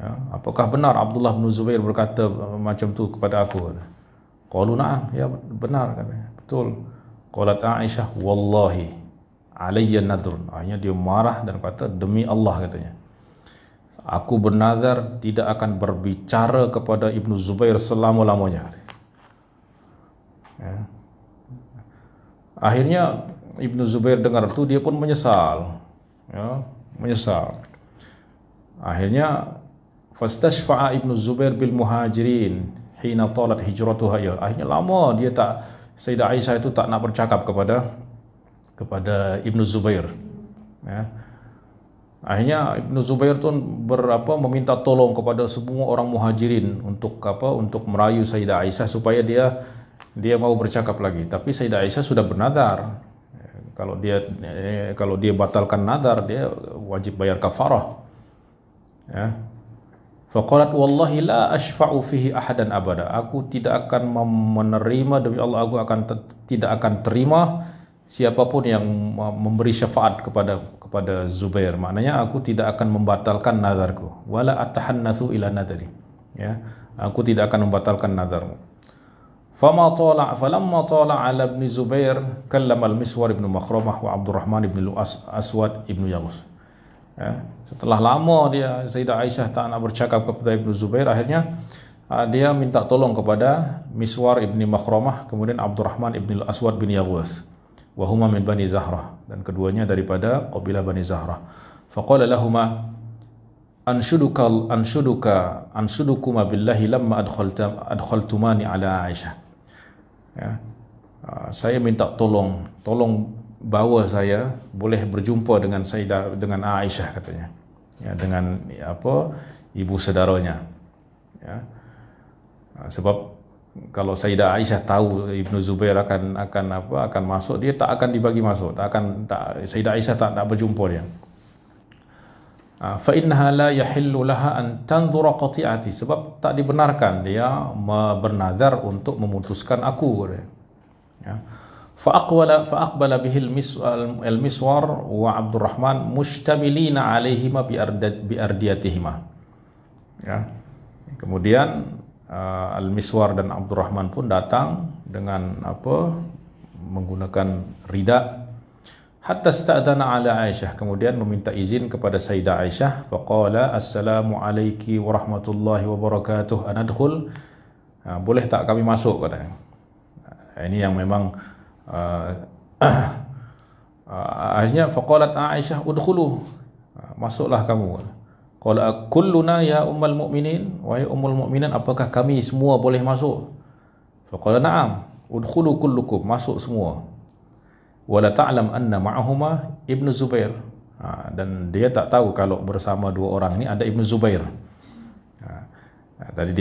Ya, apakah benar Abdullah bin Zubair berkata macam tu kepada aku? Qalu na'am, ya benar, katanya. Betul. Qalat Aisyah, wallahi alayya nadrun. Akhirnya dia marah dan kata, demi Allah, katanya, aku bernazar tidak akan berbicara kepada Ibnu Zubair selama-lamanya. Ya. Akhirnya Ibnu Zubair dengar itu, dia pun menyesal, ya, menyesal. Akhirnya fastashfa'a Ibnu Zubair bil muhajirin hina talat hijratuha. Akhirnya lama dia tak, Sayyidah Aisyah itu tak nak bercakap kepada Ibnu Zubair. Ya. Akhirnya Ibnu Zubair tu meminta tolong kepada semua orang muhajirin untuk merayu Sayyidah Aisyah supaya dia mau bercakap lagi. Tapi Sayyidah Aisyah sudah bernadar. Kalau dia batalkan nadar, dia wajib bayar kafarah. Ya. Faqalat wallahi la ashfa'u fihi ahadan abada. Aku tidak akan menerima, demi Allah aku tidak akan terima siapapun yang memberi syafaat kepada Zubair. Maknanya aku tidak akan membatalkan nazarku. Wala atahannatsu ila nadari. Ya, aku tidak akan membatalkan nazarmu. Falamma tala ala ibn Zubair kallama al-Miswar ibn Makhramah wa Abdurrahman ibn Aswad ibn Yaghus. Ya, setelah lama Sayyidah Aisyah tak nak bercakap kepada Ibnu Zubair, akhirnya dia minta tolong kepada Miswar ibn Makhramah, kemudian Abdurrahman ibn Aswad bin Yaghus, wa huma min Bani Zahrah, dan keduanya daripada kabilah Bani Zahrah. Faqala lahumā anshudukuma billahi lamma adkhaltumani ala Aisyah. Ya, saya minta tolong bawa saya boleh berjumpa dengan Aisyah, katanya, ya, dengan ibu saudaranya. Ya, sebab kalau Sayyidah Aisyah tahu Ibnu Zubair akan masuk, dia tak akan dibagi masuk, Sayyidah Aisyah tak nak berjumpa dia. Fa innaha la yahillu laha an tanzura qati'ati, sebab tak dibenarkan dia bernazar untuk memutuskan aku. Ya. Fa'aqbala bihi al-Miswar wa Abdurrahman mustamilina alaihima bi ardiyatihima. Ya. Kemudian Al-Miswar dan Abdurrahman pun datang dengan menggunakan rida, hatta sta'dana ala Aisyah, kemudian meminta izin kepada Sayyidah Aisyah. Faqala assalamu alayki wa rahmatullahi wa barakatuh, anadkhul, boleh tak kami masuk, katanya. Ini yang memang akhirnya faqalat Aisyah udkhulu, masuklah kamu. Qala kulluna ya ummul mukminin, wahai ummul mukminin, apakah kami semua boleh masuk? Faqala na'am, udkhulu kullukum, masuk semua. Wala ta'lam anna ma'ahuma Ibnu Zubair, dan dia tak tahu kalau bersama dua orang ni ada Ibnu Zubair. Tadi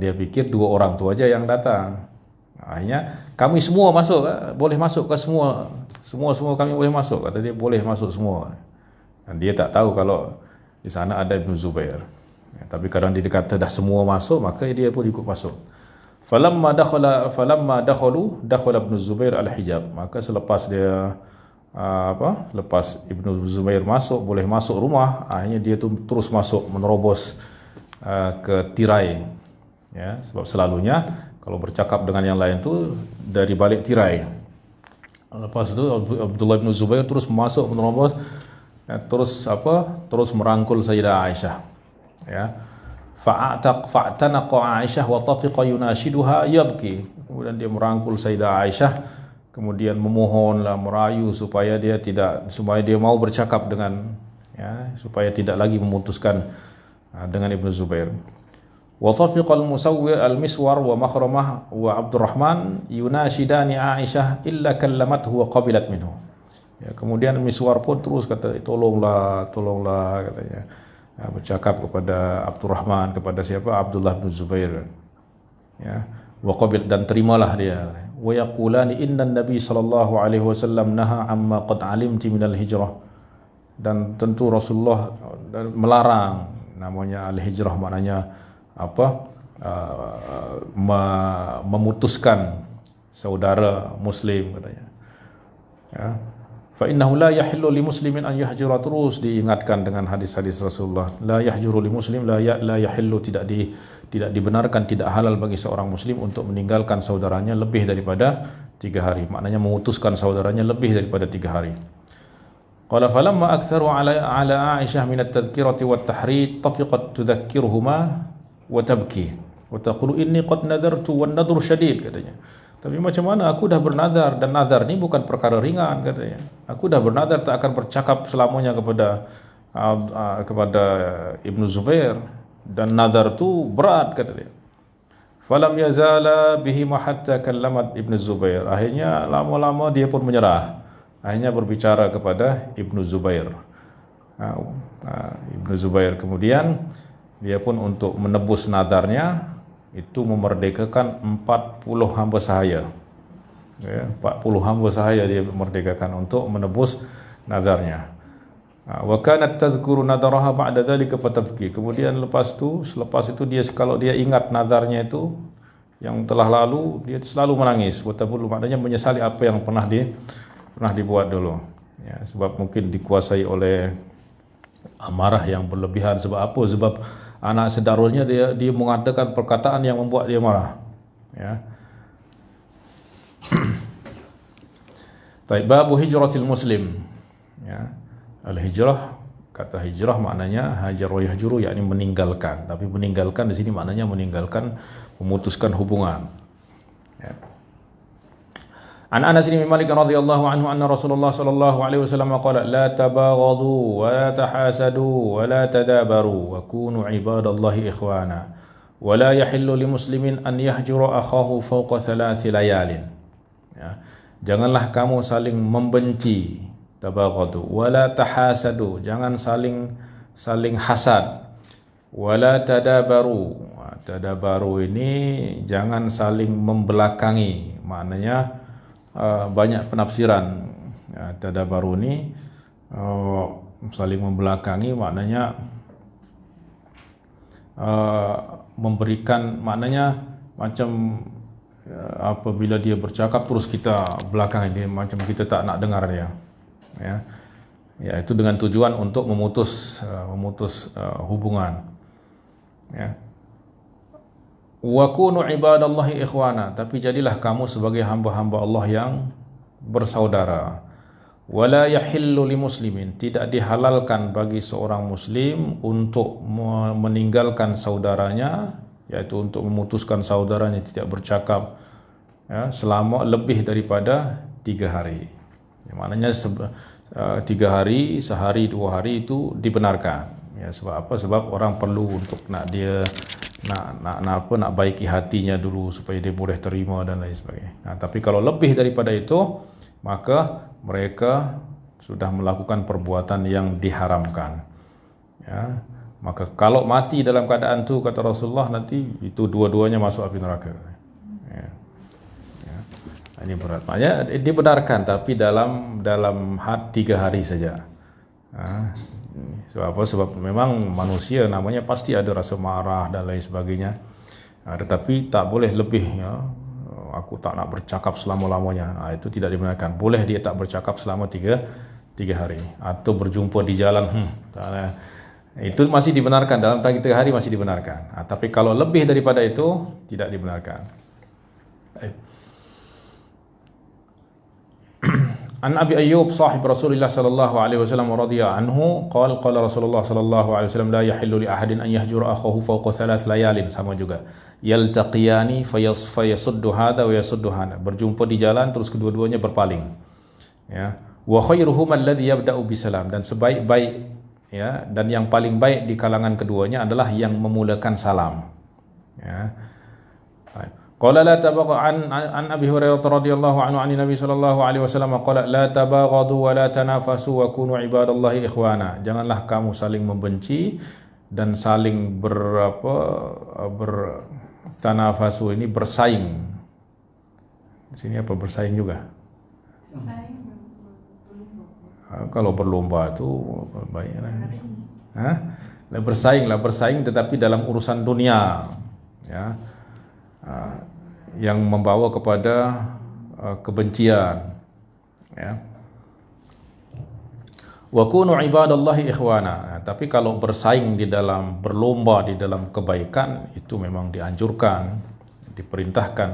dia pikir dua orang tu aja yang datang. Akhirnya kami semua masuk, boleh masuk ke semua kami boleh masuk, kata dia, boleh masuk semua. Dan dia tak tahu kalau di sana ada Ibnu Zubair. Tapi kalau dia kata dah semua masuk, maka dia pun ikut masuk. Falamma dakhala Ibnu Zubair al-hijab, maka selepas dia lepas Ibnu Zubair masuk, boleh masuk rumah, akhirnya dia tu terus masuk, menerobos ke tirai. Ya, sebab selalunya kalau bercakap dengan yang lain tu dari balik tirai. Lepas tu Abdullah bin Zubair terus masuk, menerobos, terus merangkul Sayyidah Aisyah. Ya. Fa'tanaqa Aisyah wa tafiqa yunashiduha yabki. Kemudian dia merangkul Sayyidah Aisyah, kemudian memohonlah, merayu supaya dia mau bercakap dengan, ya, supaya tidak lagi memutuskan dengan Ibnu Zubair. Wa safiqa al-Musawwir al-Miswar wa Makhramah wa Abdurrahman yunashidani Aisyah illa kallamathu wa qabilat minhu. Ya, kemudian Miswar pun terus kata, tolonglah katanya. Ya, bercakap kepada Abdurrahman, kepada siapa? Abdullah bin Zubair. Ya, wa qabil, dan terimalah dia. Wa yaqulani inna an-nabi sallallahu alaihi wasallam naha amma qad alimti minal hijrah. Dan tentu Rasulullah melarang namanya al-hijrah, maknanya apa? Memutuskan saudara muslim katanya. Ya. Fa innahu la yahillu li muslimin an yahjura, terus diingatkan dengan hadis-hadis Rasulullah. La yahjuru li muslim, la yahillu, tidak dibenarkan, tidak halal bagi seorang muslim untuk meninggalkan saudaranya lebih daripada 3 hari. Maknanya memutuskan saudaranya lebih daripada 3 hari. Qala falamma aktharu ala Aisyah min at-tadhkirati wat-tahrid tafiqat tudhakkiruhuma wa tabki wa taqulu inni qad nadartu wan nadru syadid katanya. Tapi macam mana, aku dah bernazar, dan nazar ni bukan perkara ringan katanya. Aku dah bernazar tak akan bercakap selamanya kepada Ibnu Zubair, dan nazar tu berat kata dia. Falam yazala bihi hatta kallamat Ibnu Zubair. Akhirnya lama-lama dia pun menyerah. Akhirnya berbicara kepada Ibnu Zubair. Ibnu Zubair kemudian dia pun untuk menebus nadarnya itu memerdekakan 40 hamba sahaya. Ya, 40 hamba sahaya dia merdekakan untuk menebus nazarnya. Wa kanat tadhkuru nadaraha ba'da dhalika fatabki. Kemudian selepas itu dia, kalau dia ingat nazarnya itu yang telah lalu, dia selalu menangis. Wa tabulu, maknanya menyesali apa yang pernah dibuat dulu. Ya, sebab mungkin dikuasai oleh amarah yang berlebihan. Sebab apa? Sebab anak sedarulnya dia mengatakan perkataan yang membuat dia marah. Ya. Baik, babu hijratil muslim. Ya. Al-hijrah, kata hijrah maknanya hajar wa yahjuru, yakni meninggalkan. Tapi meninggalkan di sini maknanya meninggalkan, memutuskan hubungan. Ya. An Anas bin Malik radhiyallahu anhu anna Rasulullah sallallahu alaihi wasallam qala la tabaghadu wa la tahasadu wa la tadabaru wa kunu ibadallahi ikhwana wa la yahillu limuslimin an yahjura akhahu fawqa 3 layalin. Ya. Janganlah kamu saling membenci, tabaghadu, wa la tahasadu, jangan saling hasad, wa la tadabaru. Tadabaru ini jangan saling membelakangi, maknanya banyak penafsiran. Ya, tadabaru ini saling membelakangi, maknanya memberikan, maknanya macam apabila dia bercakap terus kita belakangi dia, macam kita tak nak dengar dia. Ya, itu dengan tujuan untuk memutus hubungan. Ya. Wa kunu ibadallahi ikhwana, tapi jadilah kamu sebagai hamba-hamba Allah yang bersaudara. Wala yahillu limuslimin, tidak dihalalkan bagi seorang muslim untuk meninggalkan saudaranya, yaitu untuk memutuskan saudaranya tidak bercakap, ya, selama lebih daripada 3 hari. Ya, maknanya 3 hari, sehari 2 hari itu dibenarkan. Ya, sebab apa? Sebab orang perlu untuk nak baiki hatinya dulu supaya dia boleh terima dan lain sebagainya. Nah, tapi kalau lebih daripada itu, maka mereka sudah melakukan perbuatan yang diharamkan. Ya, maka kalau mati dalam keadaan itu, kata Rasulullah, nanti itu dua-duanya masuk api neraka. Ya. Ya. Ini berat. Maknanya dibenarkan, tapi dalam had 3 hari saja. Sebab apa? Sebab memang manusia namanya pasti ada rasa marah dan lain sebagainya. Tetapi tak boleh lebih, ya. Aku tak nak bercakap selama-lamanya. Itu tidak dibenarkan. Boleh dia tak bercakap selama 3 hari, atau berjumpa di jalan. Itu masih dibenarkan, dalam 3 hari masih dibenarkan. Tapi kalau lebih daripada itu tidak dibenarkan. An Abi Ayyub sahib Rasulullah sallallahu alaihi wasallam radhiya anhu qala Rasulullah sallallahu alaihi wasallam la yahillu li ahadin an yahjura akhahu fawqa 3 layalin, sama juga. Yaltaqiyani fayasuddu hadha wa yasuddu hadha, berjumpa di jalan terus kedua-duanya berpaling. Ya. Wa khairuhum alladhi yabda'u bisalam, dan sebaik-baik ya, dan yang paling baik di kalangan keduanya adalah yang memulakan salam. Ya. Qala la tabagha an Abi Hurairah radhiyallahu anhu an Nabi sallallahu alaihi wasallam qala la tabaghadu wa la tanafasu wa kunu ibadallahi ikhwana. Janganlah kamu saling membenci dan saling bertanafasu, ini bersaing. Di sini apa bersaing juga? Kalau berlomba itu baiklah. Bersaing tetapi dalam urusan dunia, ya. Yang membawa kepada kebencian, ya. Wa kunu ibadallahi ikhwana. Tapi kalau bersaing di dalam berlomba di dalam kebaikan itu memang dianjurkan, diperintahkan,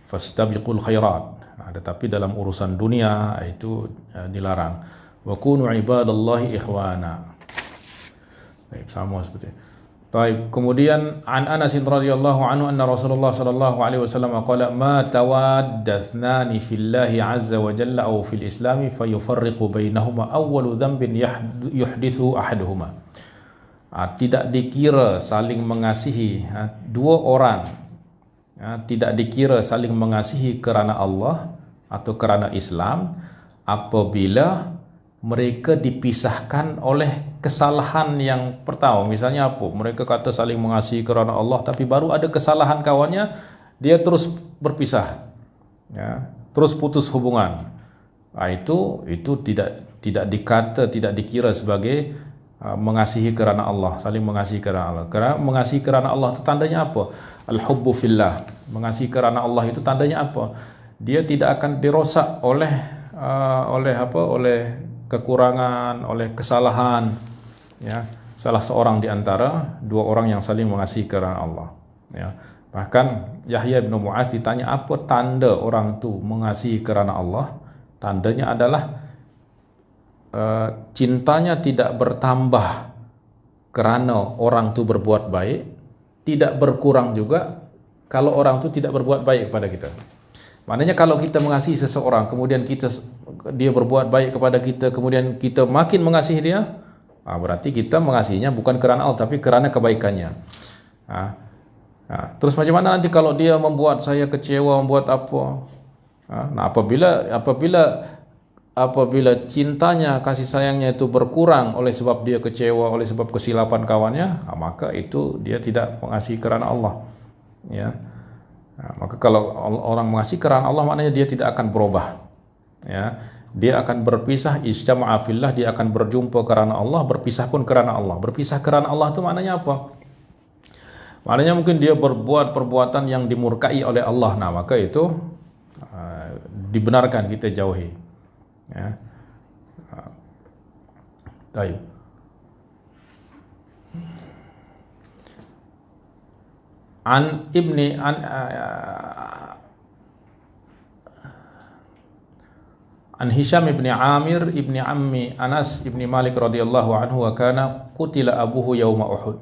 fastabiqul khairat. Tetapi dalam urusan dunia itu dilarang. Wa kunu ibadallahi ikhwana. Baik, sama seperti itu. Baik, kemudian an Anas radhiyallahu anhu anna Rasulullah sallallahu alaihi wasallam qala ma tawaddathnani fillahi azza wa jalla aw fil islami fayufarriqu bainahuma awwalu dhanbin yuhdithu ahaduhuma. Tidak dikira saling mengasihi dua orang, tidak dikira saling mengasihi kerana Allah atau kerana Islam apabila mereka dipisahkan oleh kesalahan yang pertama. Misalnya apa? Mereka kata saling mengasihi kerana Allah, tapi baru ada kesalahan kawannya, dia terus berpisah, ya, terus putus hubungan. Itu tidak dikira sebagai mengasihi kerana Allah, saling mengasihi kerana Allah. Kerana mengasihi kerana Allah itu tandanya apa? Al-hubbu fillah. Mengasihi kerana Allah itu tandanya apa? Dia tidak akan dirosak oleh kekurangan, oleh kesalahan, ya, salah seorang di antara dua orang yang saling mengasihi kerana Allah, ya. Bahkan Yahya bin Mu'adz ditanya apa tanda orang tu mengasihi kerana Allah? Tandanya adalah cintanya tidak bertambah kerana orang tu berbuat baik, tidak berkurang juga kalau orang tu tidak berbuat baik kepada kita. Maknanya kalau kita mengasihi seseorang, kemudian dia berbuat baik kepada kita, kemudian kita makin mengasihi dia, berarti kita mengasihinya bukan kerana Allah, tapi kerana kebaikannya. Terus macam mana nanti kalau dia membuat saya kecewa, membuat apa? Nah, apabila cintanya, kasih sayangnya itu berkurang oleh sebab dia kecewa, oleh sebab kesilapan kawannya, maka itu dia tidak mengasihi kerana Allah, ya. Maka kalau orang mengasihi kerana Allah, maknanya dia tidak akan berubah, ya. Dia akan berpisah, ijtama'a fillah, dia akan berjumpa kerana Allah, berpisah pun kerana Allah. Berpisah kerana Allah itu maknanya apa? Maknanya mungkin dia berbuat perbuatan yang dimurkai oleh Allah. Nah, maka itu dibenarkan kita jauhi, ya. Baik. An Hisham ibn Amir ibn Ammi Anas ibn Malik radhiyallahu anhu wa kana qutila abuhu yawma Uhud.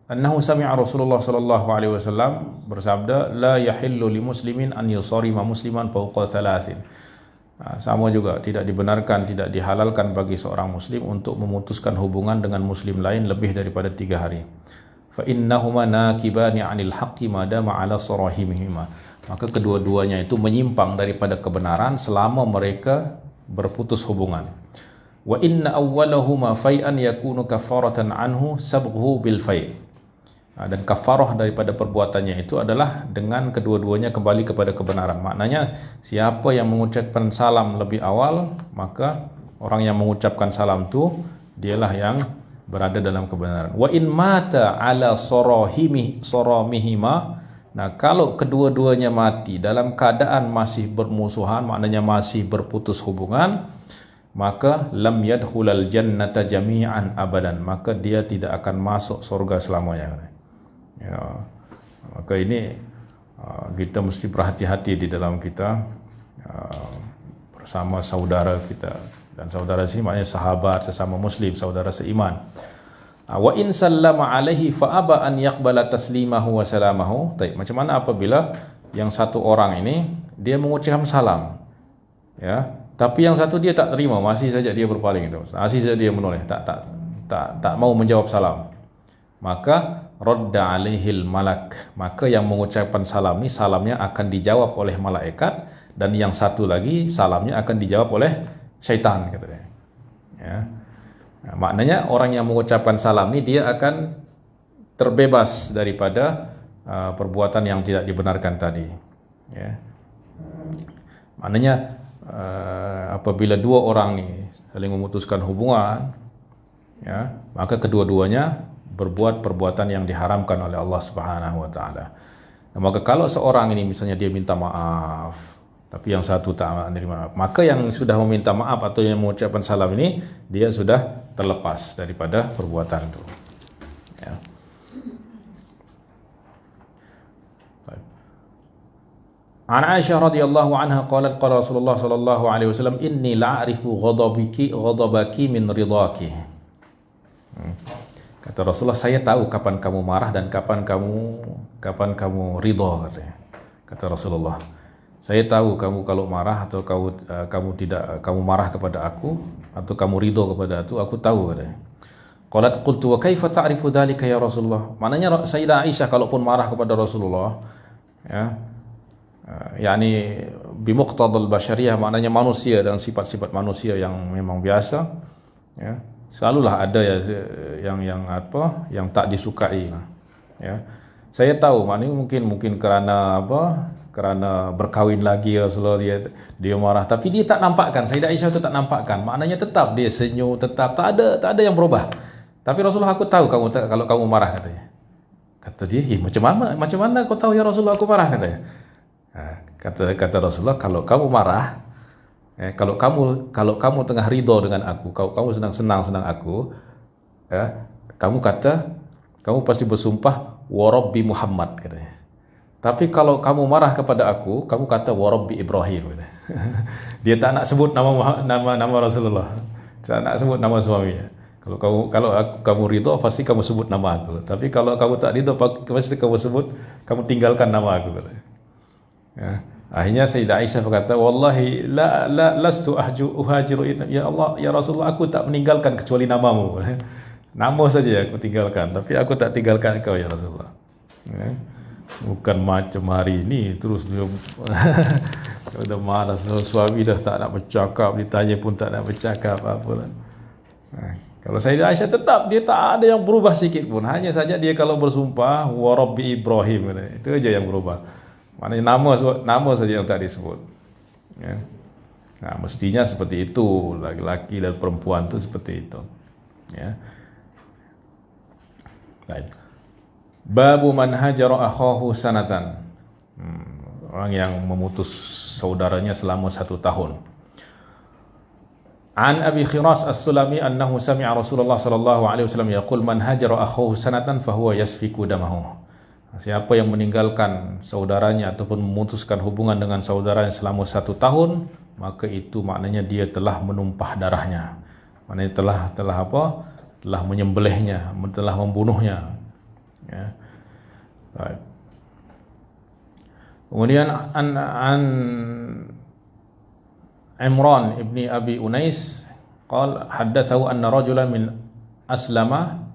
Annahu sami'a Rasulullah sallallahu alaihi wasallam bersabda, la yahillu li muslimin an yusarima musliman fawqa thalathin. Sama juga tidak dibenarkan, tidak dihalalkan bagi seorang muslim untuk memutuskan hubungan dengan muslim lain lebih daripada 3 hari. Fa innahuma nakibani 'anil haqqi ma dama 'ala sarahimihima. Maka kedua-duanya itu menyimpang daripada kebenaran selama mereka berputus hubungan. Wa inna awwalahuma fai'an yakunu kafaratan anhu sabghuhu bil fai'. Dan kafarah daripada perbuatannya itu adalah dengan kedua-duanya kembali kepada kebenaran. Maknanya siapa yang mengucapkan salam lebih awal, maka orang yang mengucapkan salam itu dialah yang berada dalam kebenaran. Wa in mata ala saramihima. Nah, kalau kedua-duanya mati dalam keadaan masih bermusuhan, maknanya masih berputus hubungan, maka lam yadkhulal jannata jami'an abadan, maka dia tidak akan masuk surga selamanya. Ya, maka ini kita mesti berhati-hati di dalam kita bersama saudara kita. Dan saudara sini maknanya sahabat, sesama muslim, saudara seiman. Wa in sallama alaihi fa aba an yaqbala taslimahu wa salamahu. Macam mana apabila yang satu orang ini dia mengucapkan salam, ya, tapi yang satu dia tak terima, masih saja dia berpaling itu. Masih saja dia menoleh, tak tak mau menjawab salam, maka radda alaihil malak, maka yang mengucapkan salam ni salamnya akan dijawab oleh malaikat, dan yang satu lagi salamnya akan dijawab oleh syaitan, katanya. Ya. Nah, maknanya orang yang mengucapkan salam ni dia akan terbebas daripada perbuatan yang tidak dibenarkan tadi. Ya. Maknanya apabila dua orang ni saling memutuskan hubungan, ya, maka kedua-duanya berbuat perbuatan yang diharamkan oleh Allah Subhanahu wa taala. Nah, maka kalau seorang ini misalnya dia minta maaf, tapi yang satu tak menerima maaf, maka yang sudah meminta maaf atau yang mengucapkan salam ini dia sudah terlepas daripada perbuatan itu. Ya. An Aisyah radhiyallahu anha qalat qala Rasulullah sallallahu alaihi wasallam inni la'arifu ghadabaki min ridaki. Kata Rasulullah, saya tahu kapan kamu marah dan kapan kamu ridha, katanya. Kata Rasulullah, saya tahu kamu kalau marah atau kamu marah kepada aku atau kamu ridha kepada aku tahu, katanya. Qalat qultu wa kaifa ta'rifu dzalika ya Rasulullah? Maknanya Sayyidah Aisyah kalaupun marah kepada Rasulullah, ya, yakni bimuqtadal basyariyah, maknanya manusia dan sifat-sifat manusia yang memang biasa, ya, selalulah ada yang tak disukai, ya. Saya tahu maknanya mungkin kerana kerana berkahwin lagi Rasulullah dia marah, tapi dia tak nampakkan, Sayyidah Aisyah itu tak nampakkan, maknanya tetap dia senyum, tetap tak ada yang berubah. Tapi Rasulullah, aku tahu kalau kamu marah, katanya. Kata dia, macam mana kau tahu ya Rasulullah aku marah, katanya. Kata Rasulullah, kalau kamu marah, kalau kamu tengah ridho dengan aku, kalau kamu senang aku, kamu pasti bersumpah wa Rabbi Muhammad, katanya. Tapi kalau kamu marah kepada aku, kamu kata wa Rabbi Ibrahim, katanya. Dia tak nak sebut nama Rasulullah, tak nak sebut nama suaminya. Kalau kamu ridho, pasti kamu sebut nama aku. Tapi kalau kamu tak ridho, pasti kamu tinggalkan nama aku, katanya. Ya. Akhirnya Sayyidah Aisyah berkata, wallahi lastu uhajiru, ya Allah, ya Rasulullah, aku tak meninggalkan kecuali namamu. Nama saja aku tinggalkan, tapi aku tak tinggalkan kau ya Rasulullah. Ya. Bukan macam hari ini terus dia udah marah, suami dah tak nak bercakap, ditanya pun tak nak bercakap apa. Kalau Sayyidah Aisyah tetap dia tak ada yang berubah sikit pun, hanya saja dia kalau bersumpah wa Rabbi Ibrahim, itu aja yang berubah. Maknanya nama saja yang tak disebut. Ya. Nah, mestinya seperti itu, laki-laki dan perempuan itu seperti itu. Ya. Baik. Babu man hajara akhahu sanatan. Orang yang memutus saudaranya selama 1 tahun. An Abi Khiras As-Sulami annahu sami'a Rasulullah sallallahu alaihi wasallam yaqul man hajara akhahu sanatan fahuwa yasfiku damahu. Siapa yang meninggalkan saudaranya ataupun memutuskan hubungan dengan saudaranya selama 1 tahun, maka itu maknanya dia telah menumpah darahnya. Maknanya telah menyembelihnya, telah membunuhnya. Ya. Baik. Kemudian an Imran ibni Abi Unais qala haddatsahu anna rajulan min aslama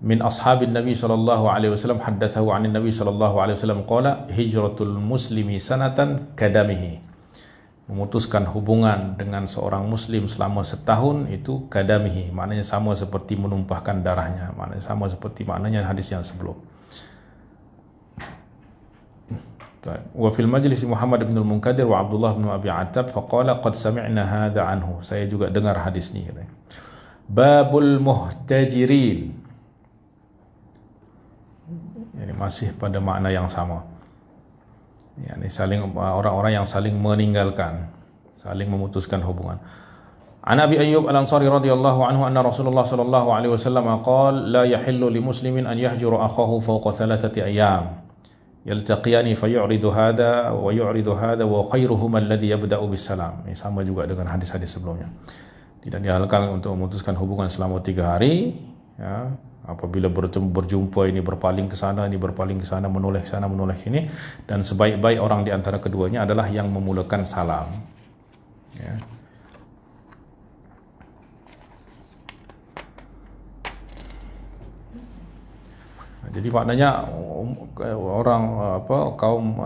min ashabin Nabi sallallahu alaihi wasallam haddatsahu 'an Nabi sallallahu alaihi wasallam qala hijratul muslimi sanatan kadamihi. Memutuskan hubungan dengan seorang muslim selama 1 tahun itu kadamihi, maknanya sama seperti menumpahkan darahnya, maknanya sama seperti maknanya hadis yang sebelum. Wa fil majlis Muhammad bin al-Munkadir wa Abdullah bin Abi Attab faqala qad sami'na hadha anhu. Saya juga dengar hadis ni, katanya. Babul muhtajirin. Ini masih pada makna yang sama. Yani orang-orang yang saling meninggalkan, saling memutuskan hubungan. An Abi Ayyub Al-Ansari radhiyallahu anhu anna Rasulullah sallallahu alaihi wasallam qala la yahillu li muslimin an yahjura akhahu fawqa 3 ayyam yaltaqiyani fayu'ridu hadha wa yu'ridu hadha wa khairuhuma alladhi yabda'u bis salam. Ini sama juga dengan hadis-hadis sebelumnya. Tidak dihalalkan untuk memutuskan hubungan selama 3 hari, ya. Apabila berjumpa, ini berpaling ke sana, ini berpaling ke sana, menoleh sana, menoleh sini, dan sebaik-baik orang di antara keduanya adalah yang memulakan salam. Ya. Jadi maknanya orang kaum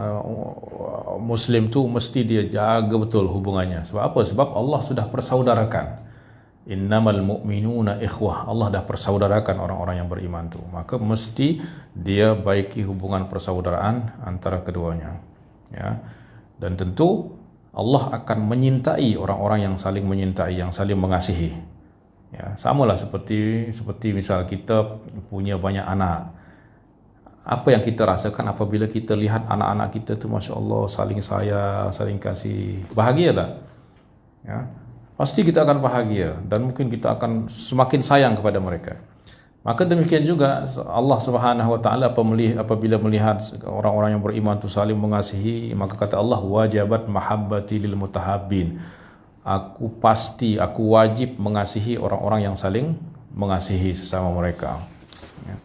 Muslim tu mesti dia jaga betul hubungannya. Sebab apa? Sebab Allah sudah persaudarakan. Innamal mu'minuna ikhwah. Allah dah persaudarakan orang-orang yang beriman tu. Maka mesti dia baiki hubungan persaudaraan antara keduanya. Ya. Dan tentu Allah akan menyintai orang-orang yang saling menyintai, yang saling mengasihi. Ya, samalah seperti misal kita punya banyak anak. Apa yang kita rasakan apabila kita lihat anak-anak kita tu, Masya Allah, saling sayang, saling kasih. Bahagia tak? Ya, pasti kita akan bahagia dan mungkin kita akan semakin sayang kepada mereka. Maka demikian juga Allah Subhanahu wa taala apabila melihat orang-orang yang beriman tu saling mengasihi, maka kata Allah, wajabat mahabbati lil mutahabbin. Aku wajib mengasihi orang-orang yang saling mengasihi sesama mereka. Ya.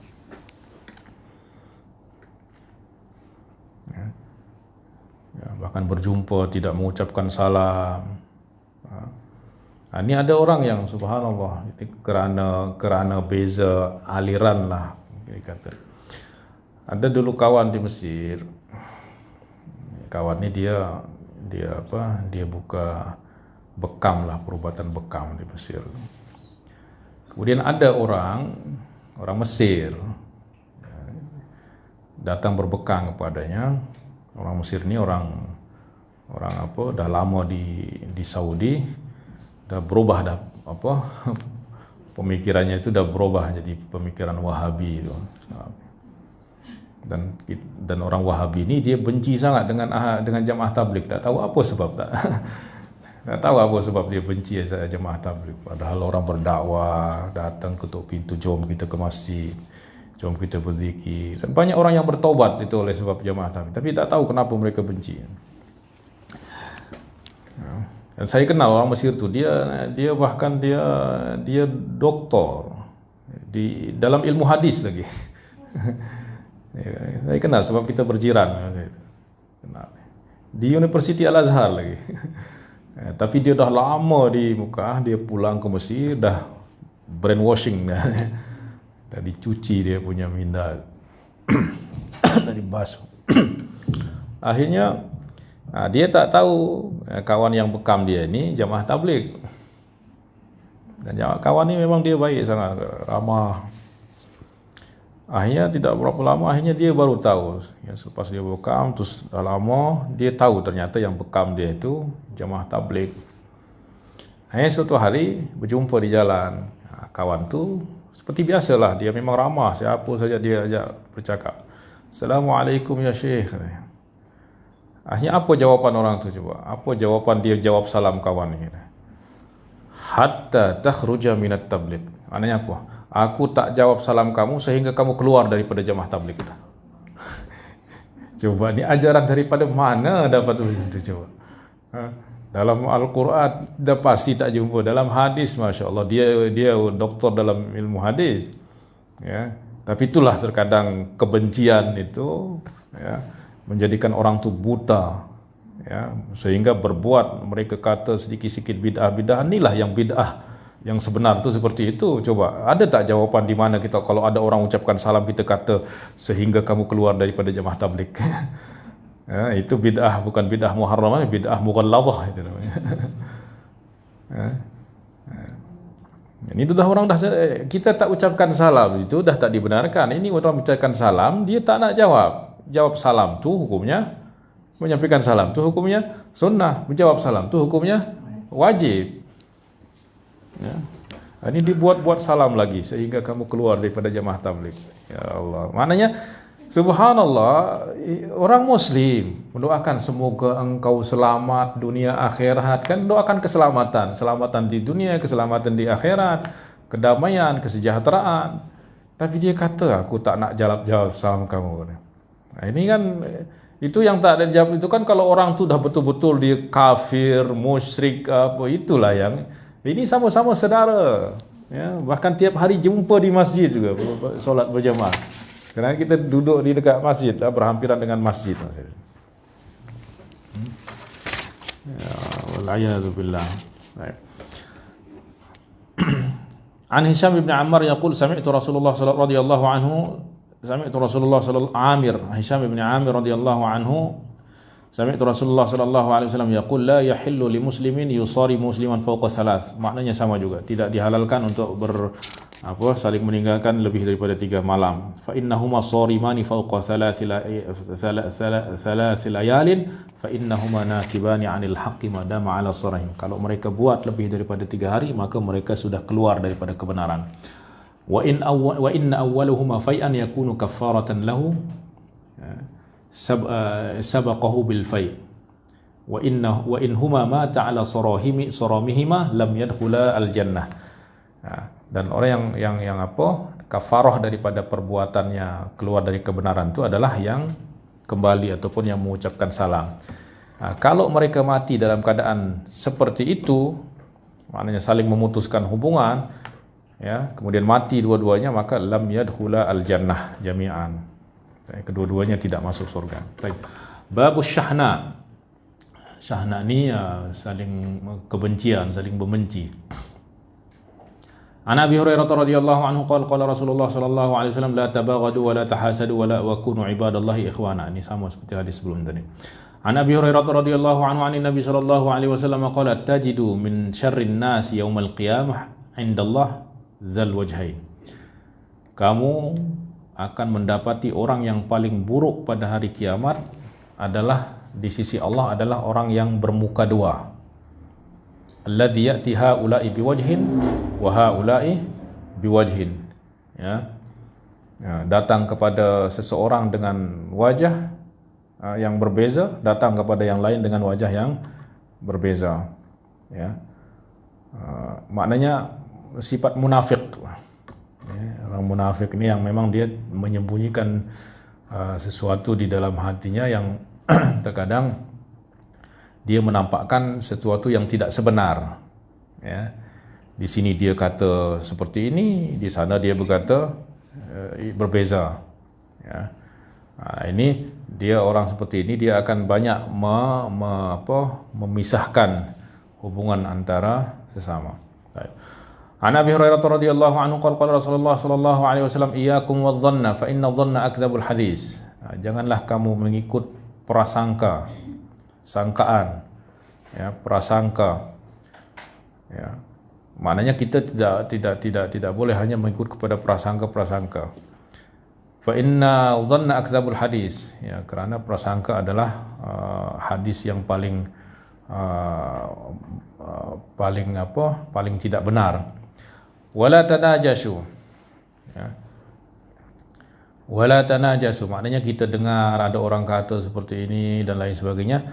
Ya, bahkan berjumpa tidak mengucapkan salam. Ini ada orang yang subhanallah itu kerana beza aliran lah kata. Ada dulu kawan di Mesir. Kawan ni dia buka bekam lah, perubatan bekam di Mesir. Kemudian ada orang Mesir datang berbekam kepadanya. Orang Mesir ni orang dah lama di Saudi, dah berubah pemikirannya itu dah berubah jadi pemikiran Wahabi itu. Dan orang Wahabi ni dia benci sangat dengan jamaah tabligh, tak tahu apa sebab tak tahu apa sebab dia benci jamaah tabligh. Padahal orang berdakwah datang ketuk pintu, jom kita ke masjid, jom kita berzikir. Dan banyak orang yang bertaubat itu oleh sebab jamaah tabligh, tapi tak tahu kenapa mereka benci. Dan saya kenal orang Mesir tu, dia bahkan dia doktor di dalam ilmu hadis lagi. Saya kenal sebab kita berjiran. Di University Al-Azhar lagi. Tapi dia dah lama di Mekah, dia pulang ke Mesir dah brainwashing dah. Dah dicuci dia punya minda dari basuh. Akhirnya dia tak tahu kawan yang bekam dia ni jamaah tabligh. Dan kawan ni memang dia baik sangat, ramah. Akhirnya tidak berapa lama, akhirnya dia baru tahu. Ya, selepas dia bekam, terus dah lama, dia tahu ternyata yang bekam dia itu jamaah tabligh. Akhirnya suatu hari berjumpa di jalan. Kawan tu seperti biasalah, dia memang ramah, siapa saja dia ajak bercakap. Assalamualaikum ya Syekh. Akhirnya apa jawapan orang tu coba? Apa jawapan dia jawab salam kawan ni? Hatta takhruja minat tabligh. Maknanya apa? Aku tak jawab salam kamu sehingga kamu keluar daripada jamaah tabligh kita. Coba ni ajaran daripada mana dapat macam tu coba? Dalam Al-Quran dah pasti tak jumpa. Dalam hadis, Masya Allah, dia doktor dalam ilmu hadis. Ya. Tapi itulah terkadang kebencian itu ya, menjadikan orang tu buta. Ya, sehingga berbuat, mereka kata sedikit-sedikit bid'ah-bid'ah. Inilah yang bid'ah yang sebenar tu seperti itu. Coba, ada tak jawapan di mana kita kalau ada orang ucapkan salam kita kata sehingga kamu keluar daripada jamaah tabligh? Ya, itu bid'ah, bukan bid'ah muharramah, bid'ah mughalladhah itu namanya. Ya. Ini dah orang kita tak ucapkan salam itu dah tak dibenarkan. Ini orang ucapkan salam, dia tak nak jawab salam tu hukumnya, menyampaikan salam tu hukumnya sunnah, menjawab salam tu hukumnya wajib. Ya. Ini dibuat-buat salam lagi sehingga kamu keluar daripada jamaah tabligh. Ya Allah. Maknanya subhanallah, orang muslim mendoakan semoga engkau selamat dunia akhirat, kan doakan keselamatan di dunia, keselamatan di akhirat, kedamaian, kesejahteraan. Tapi dia kata aku tak nak jawab salam kamu. Nah, ini kan itu yang tak ada jawab itu kan kalau orang tu dah betul-betul dia kafir, musyrik apa, itulah yang ini sama-sama saudara. Ya, bahkan tiap hari jumpa di masjid juga solat berjamaah. Kerana kita duduk di dekat masjid, berhampiran dengan masjid. Ya, wal-'iyadzu billah. Baik. An Hisham bin Ammar yaqul sami'tu Rasulullah radhiyallahu anhu sami'tu Rasulullah sallallahu Amir Hisham bin Amir radhiyallahu anhu sami'tu Rasulullah sallallahu alaihi wasallam yaqul la yahillu li muslimin yusari musliman fawqa salas. Maknanya sama juga, tidak dihalalkan untuk saling meninggalkan lebih daripada 3 malam. Fa innahuma sarimani fawqa thalath layalin fa innahuma nakibani 'anil haqqi ma dama 'ala sarihim. Kalau mereka buat lebih daripada 3 hari, maka mereka sudah keluar daripada kebenaran. Wa inna awwaluhuma fai'an yakunu kaffaratan lahu sabaqahu bil fai'. Wa in huma mata 'ala saramihima lam yadkhula al jannah. Dan orang yang kafarah daripada perbuatannya keluar dari kebenaran itu adalah yang kembali ataupun yang mengucapkan salam. Kalau mereka mati dalam keadaan seperti itu, maknanya saling memutuskan hubungan, ya, kemudian mati dua-duanya, maka lam yadkhula al jannah jami'an. Kedua-duanya tidak masuk surga. Baik. Babus syahna. Syahna ni saling kebencian, saling membenci. An Abi Hurairah radhiyallahu anhu qala Rasulullah sallallahu alaihi wasallam la tabaghadu wa la tahasadu wa kunu ibadallahi ikhwana. Ini sama seperti hadis sebelum tadi. An Abi Hurairah radhiyallahu anhu anin Nabi sallallahu alaihi wasallam qala tajidu min syarrin nas yaumal qiyamah indallah zal wajhain. Kamu akan mendapati orang yang paling buruk pada hari kiamat adalah di sisi Allah adalah orang yang bermuka dua. Alladhi ya'ti haula'i biwajhin wa haula'i biwajhin. Ya. Datang kepada seseorang dengan wajah yang berbeza, datang kepada yang lain dengan wajah yang berbeza. Ya. Maknanya sifat munafik. Orang munafik ini yang memang dia menyembunyikan sesuatu di dalam hatinya yang terkadang dia menampakkan sesuatu yang tidak sebenar. Ya. Di sini dia kata seperti ini, di sana dia berkata berbeza. Ya. Ini dia orang seperti ini, dia akan banyak memisahkan hubungan antara sesama. Baik. An Abi Hurairah radhiyallahu anhu qala Rasulullah sallallahu alaihi wasallam iyyakum wadh-dhanna fa inna adh-dhanna akdzabul hadis. Janganlah kamu mengikut prasangka, sangkaan, ya, prasangka. Ya. Maknanya kita tidak boleh hanya mengikut kepada prasangka. Fa inna dhanna akdzabul hadis. Ya, kerana prasangka adalah hadis yang paling tidak benar. Wala tanajashu. Ya. Wala tanajashu, maknanya kita dengar ada orang kata seperti ini dan lain sebagainya,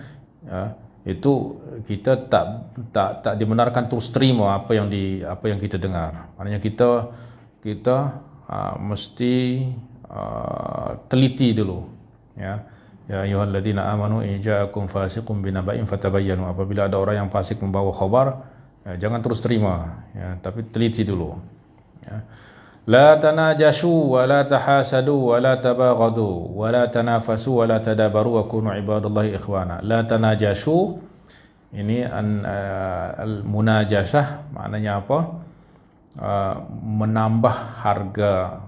ya, itu kita tak dibenarkan terus terima apa yang kita dengar. Maknanya kita mesti teliti dulu, ya. Ya ayyuhalladzina amanu in ja'akum fasiqun binaba'in fatabayyanu. Apabila ada orang yang fasik membawa khabar, ya, jangan terus terima, ya, tapi teliti dulu. Ya. La tanajashu wa la tahasadu wa la tabaghadu wa la tanafasu wa la tadabaru wa kunu ibadallahi ikhwana. La tanajashu ini al-munajashah maknanya apa? Menambah harga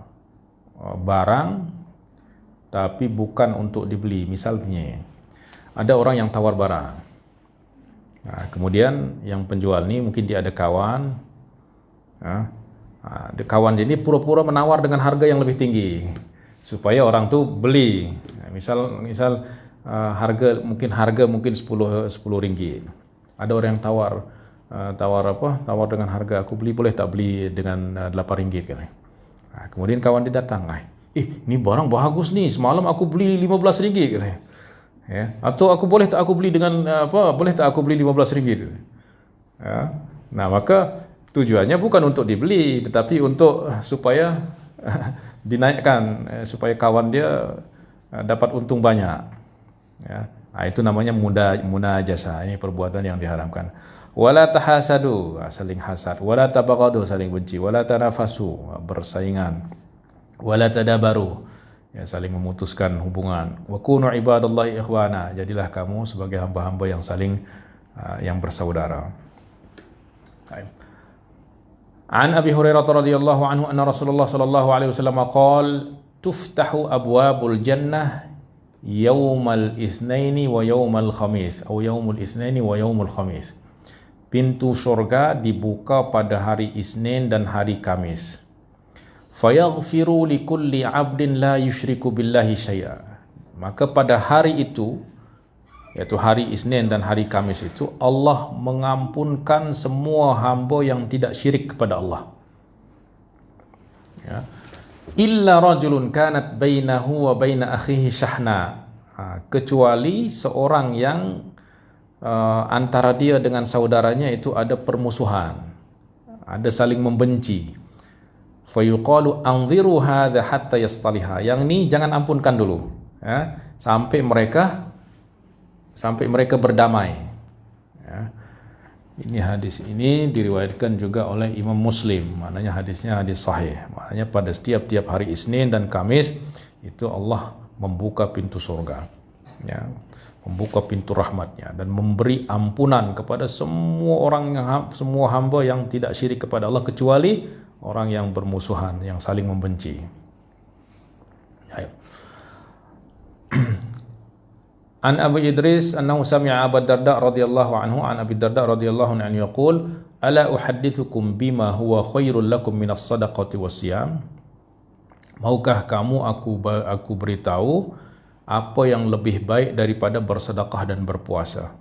barang tapi bukan untuk dibeli. Misalnya ada orang yang tawar barang. Nah, kemudian yang penjual ni mungkin dia ada kawan. Kawan ini pura-pura menawar dengan harga yang lebih tinggi supaya orang tu beli. Misal harga mungkin 10 ringgit. Ada orang yang tawar dengan harga, aku beli boleh tak beli dengan 8 ringgit kan. Kemudian kawan dia datang, ini barang bagus nih, semalam aku beli 15 ringgit kan. Ya, atau boleh tak aku beli dengan boleh tak aku beli 15 ringgit. Ya. Nah, maka tujuannya bukan untuk dibeli, tetapi untuk supaya dinaikkan, supaya kawan dia dapat untung banyak. Ya. Nah, itu namanya munajasah. Ini perbuatan yang diharamkan. Wala tahasadu, saling hasad. Wala tabaghadu, saling benci. Wala tanafasu, bersaingan. Wala tadabaru, ya, saling memutuskan hubungan. Wa kunu ibadallahi ikhwana, jadilah kamu sebagai hamba-hamba yang saling yang bersaudara. An Abi Hurairah radhiyallahu anhu anna Rasulullah sallallahu alaihi wasallam qala tuftahu abwabul jannah yaumal itsnaini wa yaumal khamis atau yaumul itsnaini wa yaumul khamis. Pintu syurga dibuka pada hari Isnin dan hari Kamis. Fayaghfiru likulli 'abdin la yusyriku billahi syai'a. Maka pada hari itu, yaitu hari Isnin dan hari Kamis itu, Allah mengampunkan semua hamba yang tidak syirik kepada Allah. Ya. Illa rajulun kanat bainahu wa baina akhihi syahna. Kecuali seorang yang antara dia dengan saudaranya itu ada permusuhan, ada saling membenci. Fayuqalu anziru hadha hatta yastaliha. Yang ni jangan ampunkan dulu, ya, sampai mereka berdamai. Ya. Ini hadis ini diriwayatkan juga oleh Imam Muslim. Maknanya hadisnya hadis sahih. Maknanya pada setiap hari Isnin dan Kamis itu Allah membuka pintu surga, ya, membuka pintu rahmatnya dan memberi ampunan kepada semua orang, semua hamba yang tidak syirik kepada Allah, kecuali orang yang bermusuhan, yang saling membenci. Ayo. An Abu Idris annahu sami'a Abu Darda radhiyallahu anhu an Abi Darda radhiyallahu anhu yaqul ala uhaddithukum bima huwa khairul lakum minas sadaqati wassiyam. Maukah kamu aku beritahu apa yang lebih baik daripada bersedekah dan berpuasa,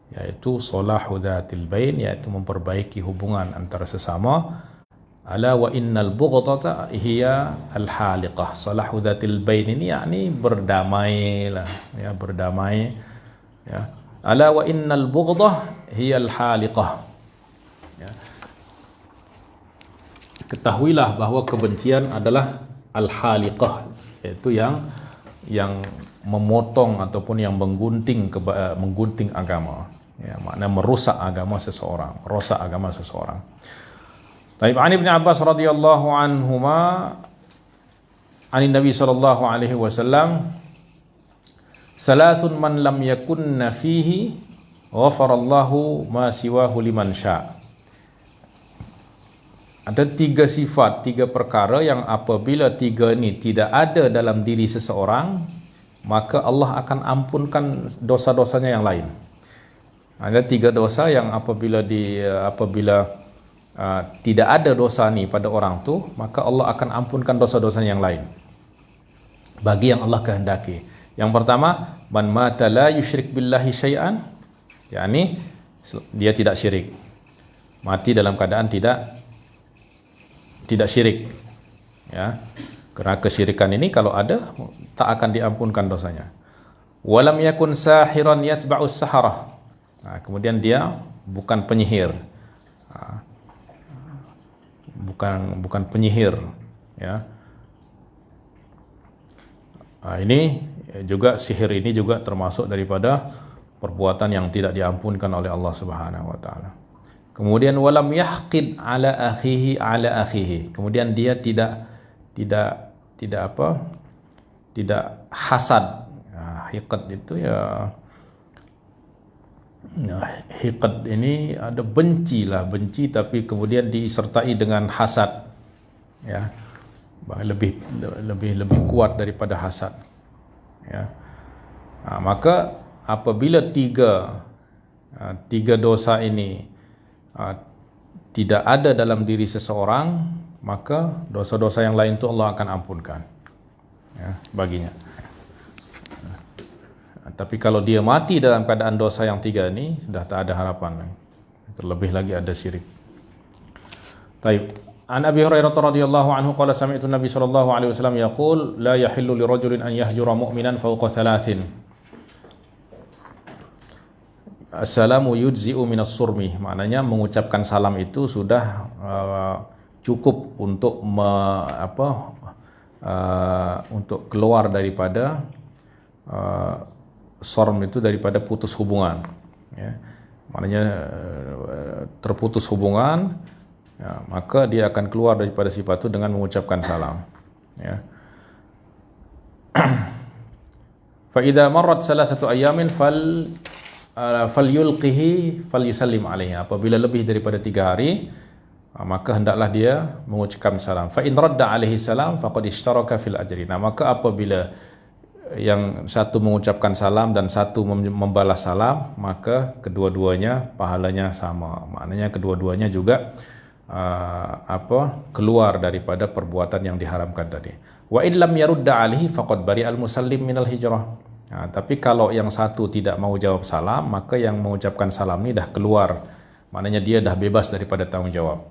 yaitu salahu dzatil bain, yaitu memperbaiki hubungan antara sesama. Ala wa innal bughdata hiya al-haliqah. Salahu dzatil bain ini yakni berdamai lah, ya, berdamai, ya. Ala wa innal bughdah hiya al-haliqah. Ya. Ketahuilah bahwa kebencian adalah al-haliqah, yaitu yang memotong ataupun yang menggunting agama, ya, maknanya merusak agama seseorang, rosak agama seseorang. Taib an Ibn Abbas radhiyallahu anhuma an Nabi sallallahu alaihi wasallam salasun man lam yakunna fihi ghafarallahu ma siwahu liman sya'. Ada 3 sifat, 3 perkara yang apabila 3 ini tidak ada dalam diri seseorang, maka Allah akan ampunkan dosa-dosanya yang lain. Ada 3 dosa yang apabila tidak ada dosa ni pada orang tu, maka Allah akan ampunkan dosa-dosa yang lain bagi yang Allah kehendaki. Yang pertama, man mata la yusyrik billahi syai'an, yakni dia tidak syirik, mati dalam keadaan tidak syirik, ya. Kerana kesyirikan ini kalau ada tak akan diampunkan dosanya. Walam yakun sahiran yatba'us saharah. Kemudian dia bukan penyihir. Bukan penyihir, ya. Ini juga, sihir ini juga termasuk daripada perbuatan yang tidak diampunkan oleh Allah Subhanahu wa taala. Kemudian walam yahqid ala akhihi. Kemudian dia tidak hasad. Hiqad itu ya, hiqad ini ada benci tapi kemudian disertai dengan hasad, ya, lebih kuat daripada hasad, ya. Maka apabila tiga dosa ini tidak ada dalam diri seseorang, maka dosa-dosa yang lain itu Allah akan ampunkan, ya, baginya. Tapi kalau dia mati dalam keadaan dosa yang 3 ini, sudah tak ada harapan, terlebih lagi ada syirik. Taib. An Abi Hurairah radhiyallahu anhu qala sami'tu Nabi sallallahu alaihi wasallam yaqul la yahillu lirajulin an yahjura mu'minan fawqa 3. Assalamu yujzi'u minas surmi. Maknanya mengucapkan salam itu sudah cukup untuk untuk keluar daripada sorm itu, daripada putus hubungan, ya. Maknanya terputus hubungan, ya, maka dia akan keluar daripada sifat itu dengan mengucapkan salam, ya. Fa idza marrat 3 ayamin falyulqihi falyusallim alaihi. Apabila lebih daripada 3 hari, maka hendaklah dia mengucapkan salam. Fa in radda alaihi salam faqad ishtaraka fil ajri. Nah, maka apabila yang satu mengucapkan salam dan satu membalas salam, maka kedua-duanya pahalanya sama. Maknanya kedua-duanya juga keluar daripada perbuatan yang diharamkan tadi. Wa in lam yarudda alaihi faqad bari'al musallim minal hijrah. Nah, tapi kalau yang satu tidak mau jawab salam, maka yang mengucapkan salam ini dah keluar. Maknanya dia dah bebas daripada tanggung jawab.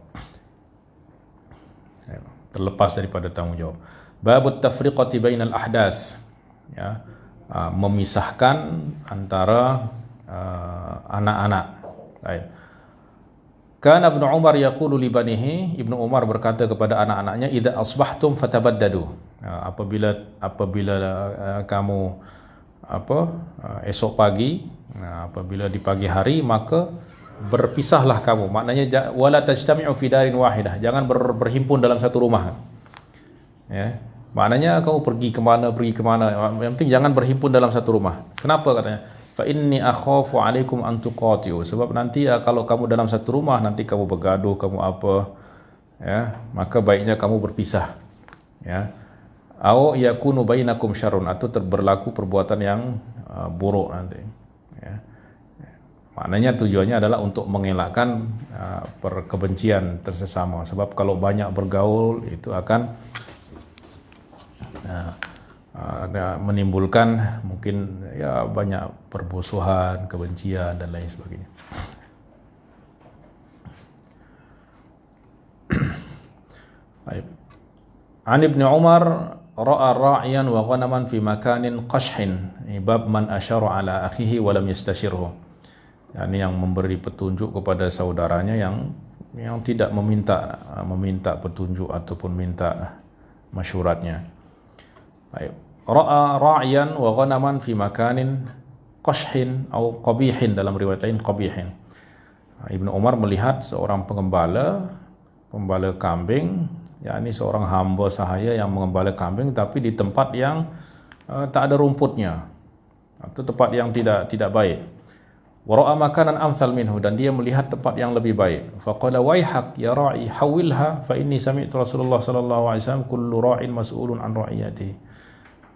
Terlepas daripada tanggung jawab. Babut tafriqati bainal ahdas. Ya, memisahkan antara anak-anak. Baik. Kan Ibnu Umar yaqulu li banihi, Ibnu Umar berkata kepada anak-anaknya, idza asbahtum fatabaddadu. Apabila kamu esok pagi, apabila di pagi hari, maka berpisahlah kamu. Maknanya wala tajtami'u fi darin wahidah. Jangan berhimpun dalam satu rumah. Ya. Maknanya kamu pergi kemana. Yang penting jangan berhimpun dalam satu rumah. Kenapa katanya? Fa inni akhafu alaikum an tuqatiu. Sebab nanti kalau kamu dalam satu rumah, nanti kamu bergaduh, kamu apa, ya, maka baiknya kamu berpisah. Ya. Au yakunu bainakum syarrun, atau berlaku perbuatan yang buruk nanti. Ya. Maknanya tujuannya adalah untuk mengelakkan perkebencian tersesama. Sebab kalau banyak bergaul itu akan menimbulkan mungkin ya banyak permusuhan, kebencian dan lain sebagainya. Baik. An Ibnu Umar ra'a ra'iyan wa ghanaman fi makanin qashin. Bab man asyara ala akhihi wa lam yastashirhu. Yani yang memberi petunjuk kepada saudaranya yang tidak meminta petunjuk ataupun minta masyuratnya. Baik. Ra'a ra'iyan wa ghanaman fi makanin qashin atau qabihin, dalam riwayat lain qabihin. Ibnu Umar melihat seorang pembala kambing, yakni seorang hamba sahaya yang mengembala kambing tapi di tempat yang tak ada rumputnya, atau tempat yang tidak baik. Wa ra'a makanan amsal minhu, dan dia melihat tempat yang lebih baik. Faqala waihak ya ra'i hawilha fa inni sami'tu Rasulullah sallallahu alaihi wasallam kullu ra'in mas'ulun an ra'iyatihi.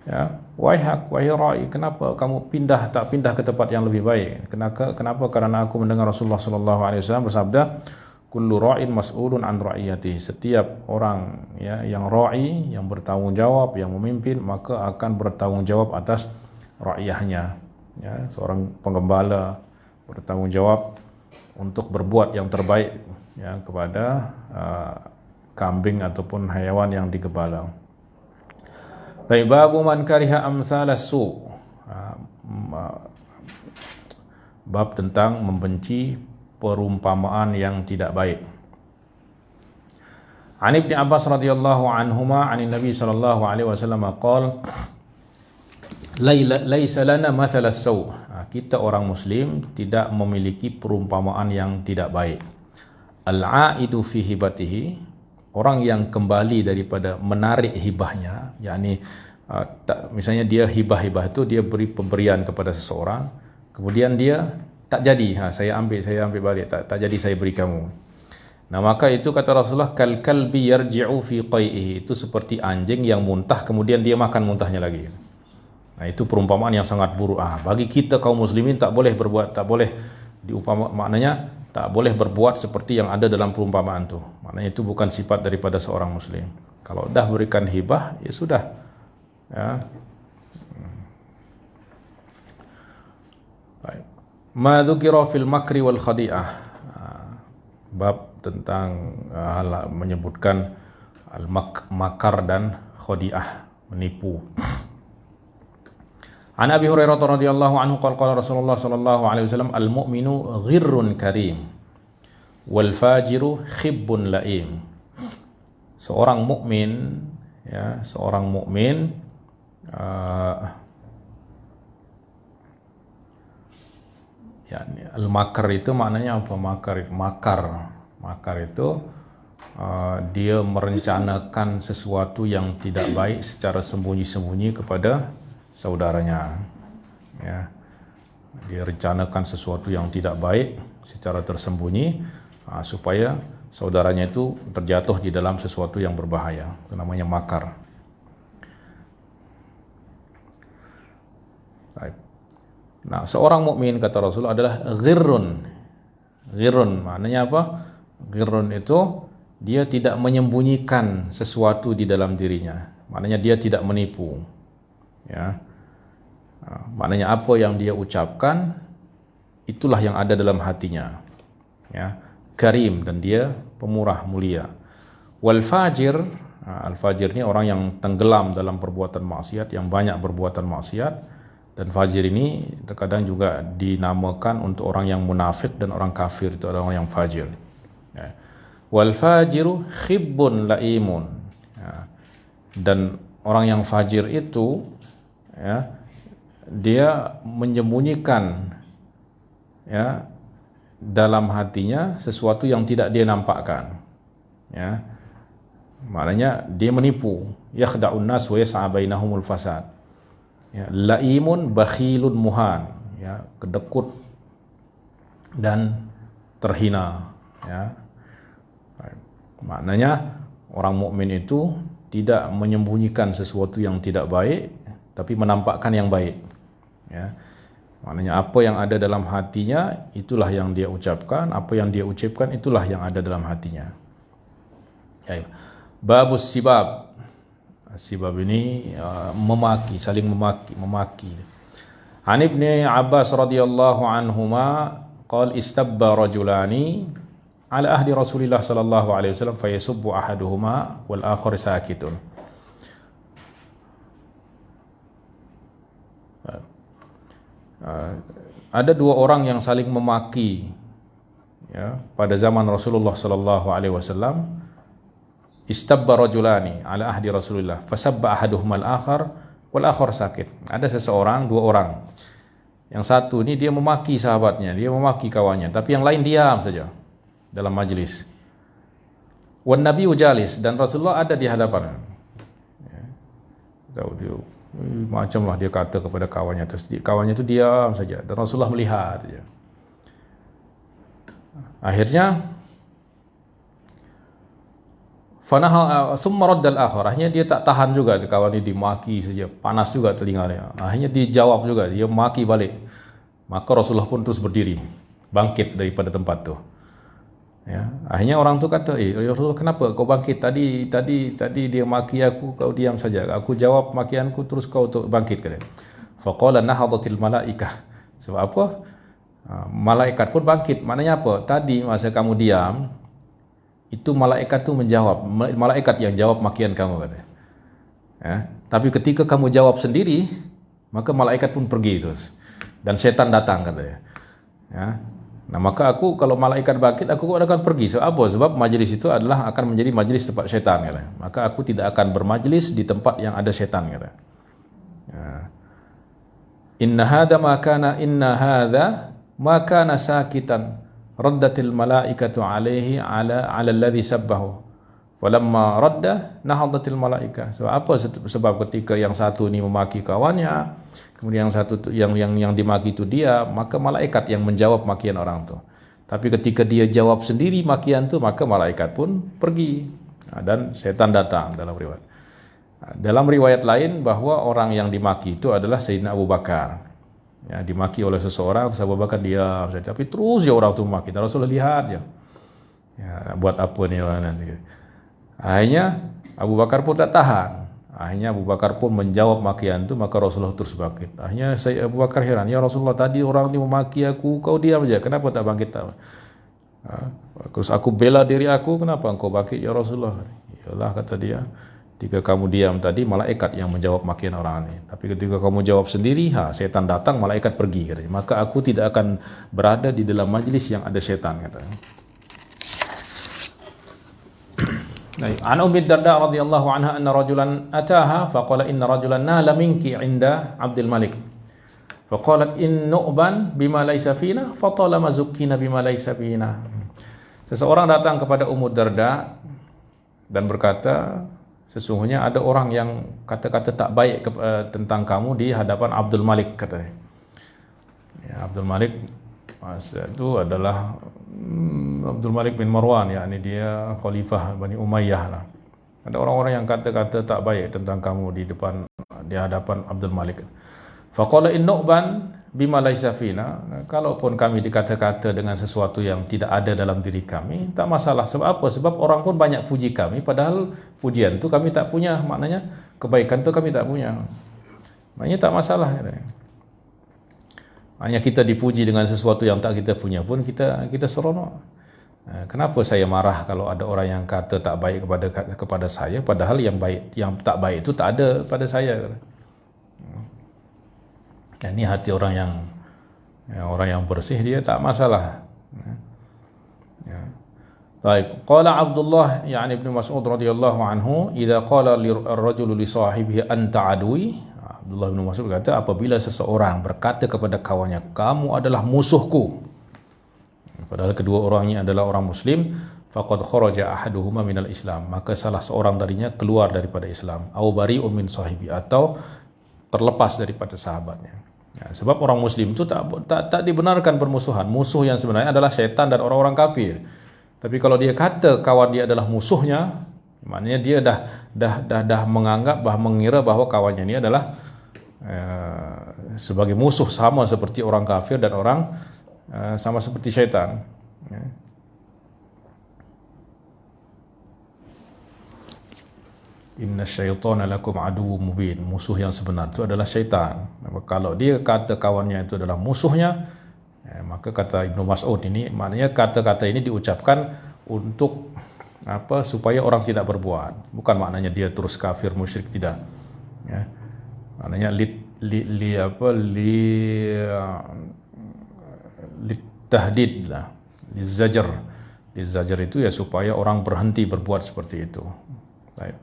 Ya, waihak wahai ra'i, kenapa kamu tak pindah ke tempat yang lebih baik? Kenapa? Karena aku mendengar Rasulullah sallallahu alaihi wasallam bersabda, kullu ra'in mas'ulun an ra'iyatihi. Setiap orang, ya, yang ra'i, yang bertanggung jawab, yang memimpin, maka akan bertanggung jawab atas ra'iyahnya. Ya, seorang penggembala bertanggung jawab untuk berbuat yang terbaik, ya, kepada kambing ataupun haiwan yang digembala. Baik, babu man kariha amsalas su. Bab tentang membenci perumpamaan yang tidak baik. An Ibnu Abbas radhiyallahu anhuma 'anil Nabi sallallahu alaihi wasallam qala laisa lana mathalas saw. Kita orang muslim tidak memiliki perumpamaan yang tidak baik. Al-aidu fi hibatihi, orang yang kembali daripada menarik hibahnya, yakni misalnya dia hibah itu dia beri pemberian kepada seseorang, kemudian dia tak jadi, saya ambil balik, tak jadi saya beri kamu. Nah, maka itu kata Rasulullah, kal kalbi yarji'u fi qai'ihi, itu seperti anjing yang muntah kemudian dia makan muntahnya lagi. Nah, itu perumpamaan yang sangat buruk. Bagi kita kaum muslimin tak boleh berbuat, tak boleh maknanya tak boleh berbuat seperti yang ada dalam perumpamaan itu. Maknanya itu bukan sifat daripada seorang muslim. Kalau dah berikan hibah, ya sudah. Ya. Baik. Ma dzukira fil makri wal khadi'ah. Bab tentang menyebutkan makar dan khadi'ah, menipu. An Abi Hurairah radhiyallahu anhu qala Rasulullah sallallahu alaihi wasallam al-mu'minu ghirrun karim wal fajiru khibbun laim. Seorang mukmin, ya, yakni al-makar itu maknanya apa? Makar itu dia merencanakan sesuatu yang tidak baik secara sembunyi-sembunyi kepada saudaranya. Ya. Dia rencanakan sesuatu yang tidak baik secara tersembunyi supaya saudaranya itu terjatuh di dalam sesuatu yang berbahaya. Itu namanya makar. Baik. Nah, seorang mukmin kata Rasul adalah ghirrun. Ghirrun maknanya apa? Ghirrun itu dia tidak menyembunyikan sesuatu di dalam dirinya. Maknanya dia tidak menipu. Ya. Maknanya apa yang dia ucapkan itulah yang ada dalam hatinya. Ya. Karim, dan dia pemurah mulia. Wal fajir, al fajir ini orang yang tenggelam dalam perbuatan maksiat, yang banyak berbuatan maksiat. Dan fajir ini terkadang juga dinamakan untuk orang yang munafik dan orang kafir, itu adalah orang yang fajir. Ya. Wal fajiru khibbun laimun. Ya. Dan orang yang fajir itu, ya, dia menyembunyikan, ya, dalam hatinya sesuatu yang tidak dia nampakkan. Ya. Maknanya dia menipu. Yakhda'un nas wa yas'a bainahumul fasad. Ya, laimun bakhilun muhan, ya, kedekut dan terhina. Ya. Maknanya orang mukmin itu tidak menyembunyikan sesuatu yang tidak baik, tapi menampakkan yang baik. Ya. Maknanya apa yang ada dalam hatinya itulah yang dia ucapkan, apa yang dia ucapkan itulah yang ada dalam hatinya. Ya. Babus sibab. Sibab ini memaki, saling memaki. An Ibni Abbas radhiyallahu anhuma qala istabba rajulani ala ahdi Rasulillah sallallahu alaihi wasallam fayasubbu ahaduhuma wal akhar sakitun. Ada dua orang yang saling memaki, ya, pada zaman Rasulullah sallallahu alaihi wasallam. Istabba rajulani ala ahdi Rasulillah fasabba ahaduhuma al-akhar wal akhar sakit. Ada seseorang, dua orang. Yang satu ini dia memaki sahabatnya, dia memaki kawannya, tapi yang lain diam saja dalam majlis. Wan Nabi ujalis, dan Rasulullah ada di hadapan. Ya. Tahu dia macamlah dia kata kepada kawannya, terus kawannya itu diam saja dan Rasulullah melihat saja. Akhirnya fanaha summa raddal akhar, akhirnya dia tak tahan juga, kawan ini dimaki saja, panas juga telinganya. Akhirnya dijawab juga, dia maki balik. Maka Rasulullah pun terus berdiri, bangkit daripada tempat tu. Ya, akhirnya orang tu kata, ya Rasulullah, kenapa kau bangkit? Tadi dia maki aku, kau diam saja. Aku jawab makianku, terus kau tu bangkit, kata. Faqala nahadatil malaikah. Sebab apa? Malaikat pun bangkit. Maknanya apa? Tadi masa kamu diam, itu malaikat tu menjawab, malaikat yang jawab makian kamu, kata. Ya, tapi ketika kamu jawab sendiri, maka malaikat pun pergi terus, dan setan datang, katanya. Ya. Nah, maka aku kalau malaikat bangkit, aku akan pergi. Sebab majlis itu adalah akan menjadi majlis tempat setan, katanya. Maka aku tidak akan bermajlis di tempat yang ada setan, katanya. Ya. Inna hadha ma kana sakitan raddatil malaikatu alaihi ala alladhi sabbahu falamma radda nahadatil malaika. Sebab apa? Sebab ketika yang satu ni memaki kawannya, kemudian yang satu yang dimaki itu dia, maka malaikat yang menjawab makian orang tu. Tapi ketika dia jawab sendiri makian tu, maka malaikat pun pergi, dan setan datang dalam riwayat. Dalam riwayat lain bahwa orang yang dimaki itu adalah Sayyidina Abu Bakar. Ya, dimaki oleh seseorang, terus Abu Bakar diam saja, tapi terus ya orang itu memaki, dan Rasulullah lihat ya. Ya, buat apa ni orang nanti. Akhirnya Abu Bakar pun tak tahan. Akhirnya Abu Bakar pun menjawab makian itu, maka Rasulullah terus bangkit. Akhirnya Abu Bakar heran, ya Rasulullah, tadi orang ini memaki aku, kau diam saja, kenapa tak bangkit? Terus aku bela diri aku, kenapa engkau bangkit ya Rasulullah? Yalah, kata dia, ketika kamu diam tadi, malaikat yang menjawab makian orang ini. Tapi ketika kamu jawab sendiri, setan datang, malaikat pergi, katanya. Maka aku tidak akan berada di dalam majlis yang ada setan, katanya. An Ummi Darda radhiyallahu anha anna rajulan ataha faqala inna rajulan nala minki 'inda Abdul Malik. Faqalat in nu'ban bima laysa fina fatalama zukkina bima laysa fina. Seseorang datang kepada Ummu Darda dan berkata, sesungguhnya ada orang yang kata-kata tak baik tentang kamu di hadapan Abdul Malik, katanya. Ya, Abdul Malik Masa itu adalah Abdul Malik bin Marwan, yakni dia khalifah Bani Umayyah lah. Ada orang-orang yang kata-kata tak baik tentang kamu di hadapan Abdul Malik. Faqala in nu'ban bima laysa fina, kalaupun kami dikata-kata dengan sesuatu yang tidak ada dalam diri kami, tak masalah. Sebab apa? Sebab orang pun banyak puji kami, padahal pujian tu kami tak punya, maknanya kebaikan tu kami tak punya. Maknanya tak masalah. Hanya kita dipuji dengan sesuatu yang tak kita punya pun kita seronok. Kenapa saya marah kalau ada orang yang kata tak baik kepada saya, padahal yang tak baik itu tak ada pada saya. Ini hati orang yang bersih, dia tak masalah. Baik, qala Abdullah yani Ibnu Mas'ud radhiyallahu anhu, idza qala ar-rajulu li sahibihi anta adui. Abdullah bin Mas'ud kata, apabila seseorang berkata kepada kawannya, kamu adalah musuhku, padahal kedua orangnya adalah orang muslim, faqad kharaja ahaduhuma minal Islam, maka salah seorang darinya keluar daripada Islam, au bari'un min sahibi, atau terlepas daripada sahabatnya. Sebab orang muslim itu tak dibenarkan permusuhan. Musuh yang sebenarnya adalah syaitan dan orang-orang kafir. Tapi kalau dia kata kawan dia adalah musuhnya, maknanya dia dah menganggap, mengira bahawa kawannya ini adalah sebagai musuh, sama seperti orang kafir dan orang sama seperti syaitan. Inna syaitana lakum aduwwum mubin, musuh yang sebenar itu adalah syaitan. Kalau dia kata kawannya itu adalah musuhnya, maka kata Ibnu Mas'ud ini, maknanya kata-kata ini diucapkan untuk apa? Supaya orang tidak berbuat. Bukan maknanya dia terus kafir musyrik, tidak. Ya. Maknanya tahdid lah, lizajar itu ya supaya orang berhenti berbuat seperti itu. Baik.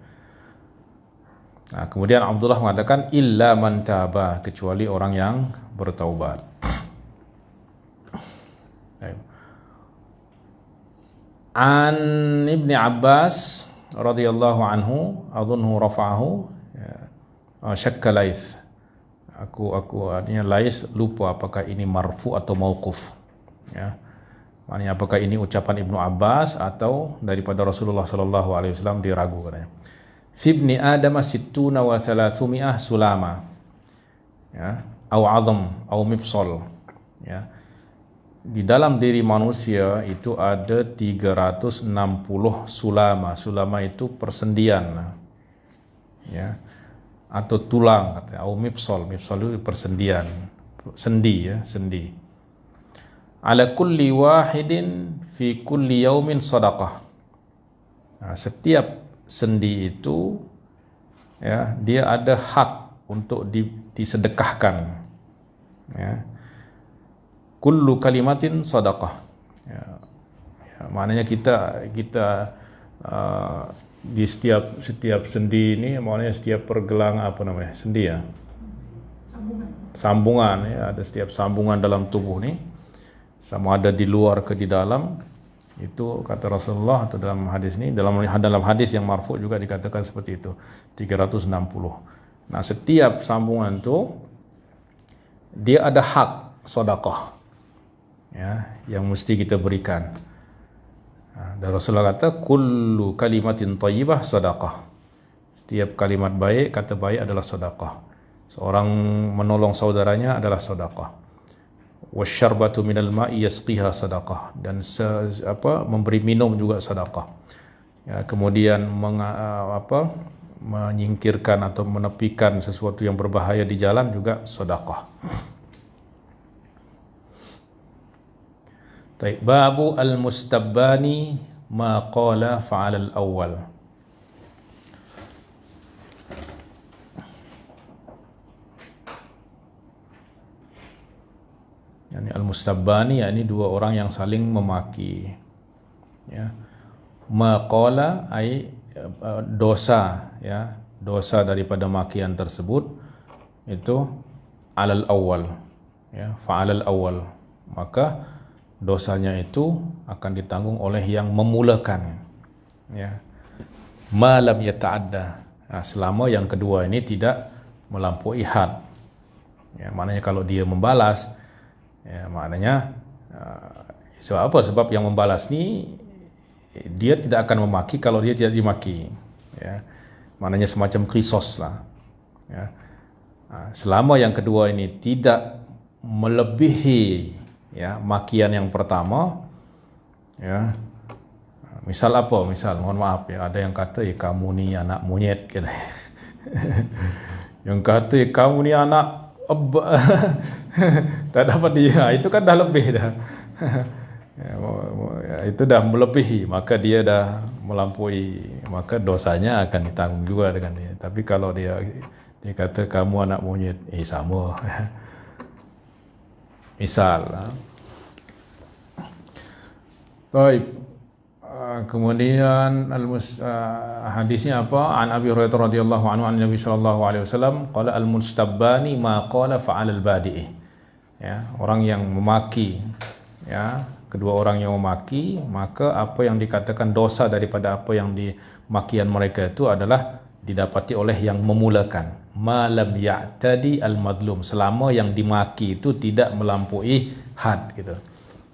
Nah, kemudian Abdullah mengatakan illa man taba, kecuali orang yang bertaubat. An Ibni Abbas radhiyallahu anhu, adhunhu rafa'ahu, syakka Laits. Aku artinya Laits lupa apakah ini marfu atau mauquf. Ya. Maknanya apakah ini ucapan Ibnu Abbas atau daripada Rasulullah sallallahu alaihi wasallam, dia ragu katanya. Fi ibni Adam sittuna wa thalathumiyah sulama, ya, au azam au mifsal, ya. Di dalam diri manusia itu ada 360 sulama. Sulama itu persendian, ya, atau tulang katanya, au mifsal itu persendian, sendi, ya, sendi. Ala kulli wahidin fi kulli yaumin sadaqah. Nah, setiap sendi itu, ya, dia ada hak untuk disedekahkan, ya. Kullu kalimatin sadaqah, ya, maknanya kita di setiap sendi ini, maknanya setiap pergelangan, apa namanya, sendi, ya, sambungan, ya, ada setiap sambungan dalam tubuh ini, sama ada di luar ke di dalam. Itu kata Rasulullah, atau dalam hadis ini, dalam hadis yang marfu juga dikatakan seperti itu, 360. Nah, setiap sambungan itu dia ada hak sedekah, ya, yang mesti kita berikan. Dan Rasulullah kata kullu kalimatin thayyibah sedekah. Setiap kalimat baik, kata baik adalah sedekah. Seorang menolong saudaranya adalah sedekah. Wasyarbatu minal ma'i yasqiha sadaqah, dan memberi minum juga sedekah. Ya, kemudian menyingkirkan atau menepikan sesuatu yang berbahaya di jalan juga sedekah. Baik, babu al-mustabbani ma qala fa'al al-awwal. Yani al-mustabbani, yakni dua orang yang saling memaki, ya. Maqala ai dosa, ya, dosa daripada makian tersebut itu alal awal, ya, fa'alal awal, maka dosanya itu akan ditanggung oleh yang memulakan, ya. Ma lam yata'adda, nah, selama yang kedua ini tidak melampaui had, ya, maknanya kalau dia membalas, ya, maknanya Sebab apa? Sebab yang membalas ni dia tidak akan memaki kalau dia tidak dimaki. Ya. Maknanya semacam kisos lah. Ya. Selama yang kedua ini tidak melebihi ya makian yang pertama, ya. Misal apa? Misal mohon maaf ya, ada yang kata kamu ni anak monyet gitu. Yang kata kamu ni anak tak dapat dia, itu kan dah lebih dah. Itu dah melebihi, maka dia dah melampaui, maka dosanya akan ditanggung juga dengan dia. Tapi kalau dia kata kamu anak monyet, sama. Misal. Baik. Kemudian hadisnya apa? An Abi Hurairah radhiyallahu anhu an Nabi sallallahu alaihi wasallam qala al-mustabbani ma qala fa'al al-badi'i. Ya, orang yang memaki, ya, kedua orang yang memaki, maka apa yang dikatakan dosa daripada apa yang dimakian mereka itu adalah didapati oleh yang memulakan. Malam ya'tadi al-madlum, selama yang dimaki itu tidak melampaui had gitu.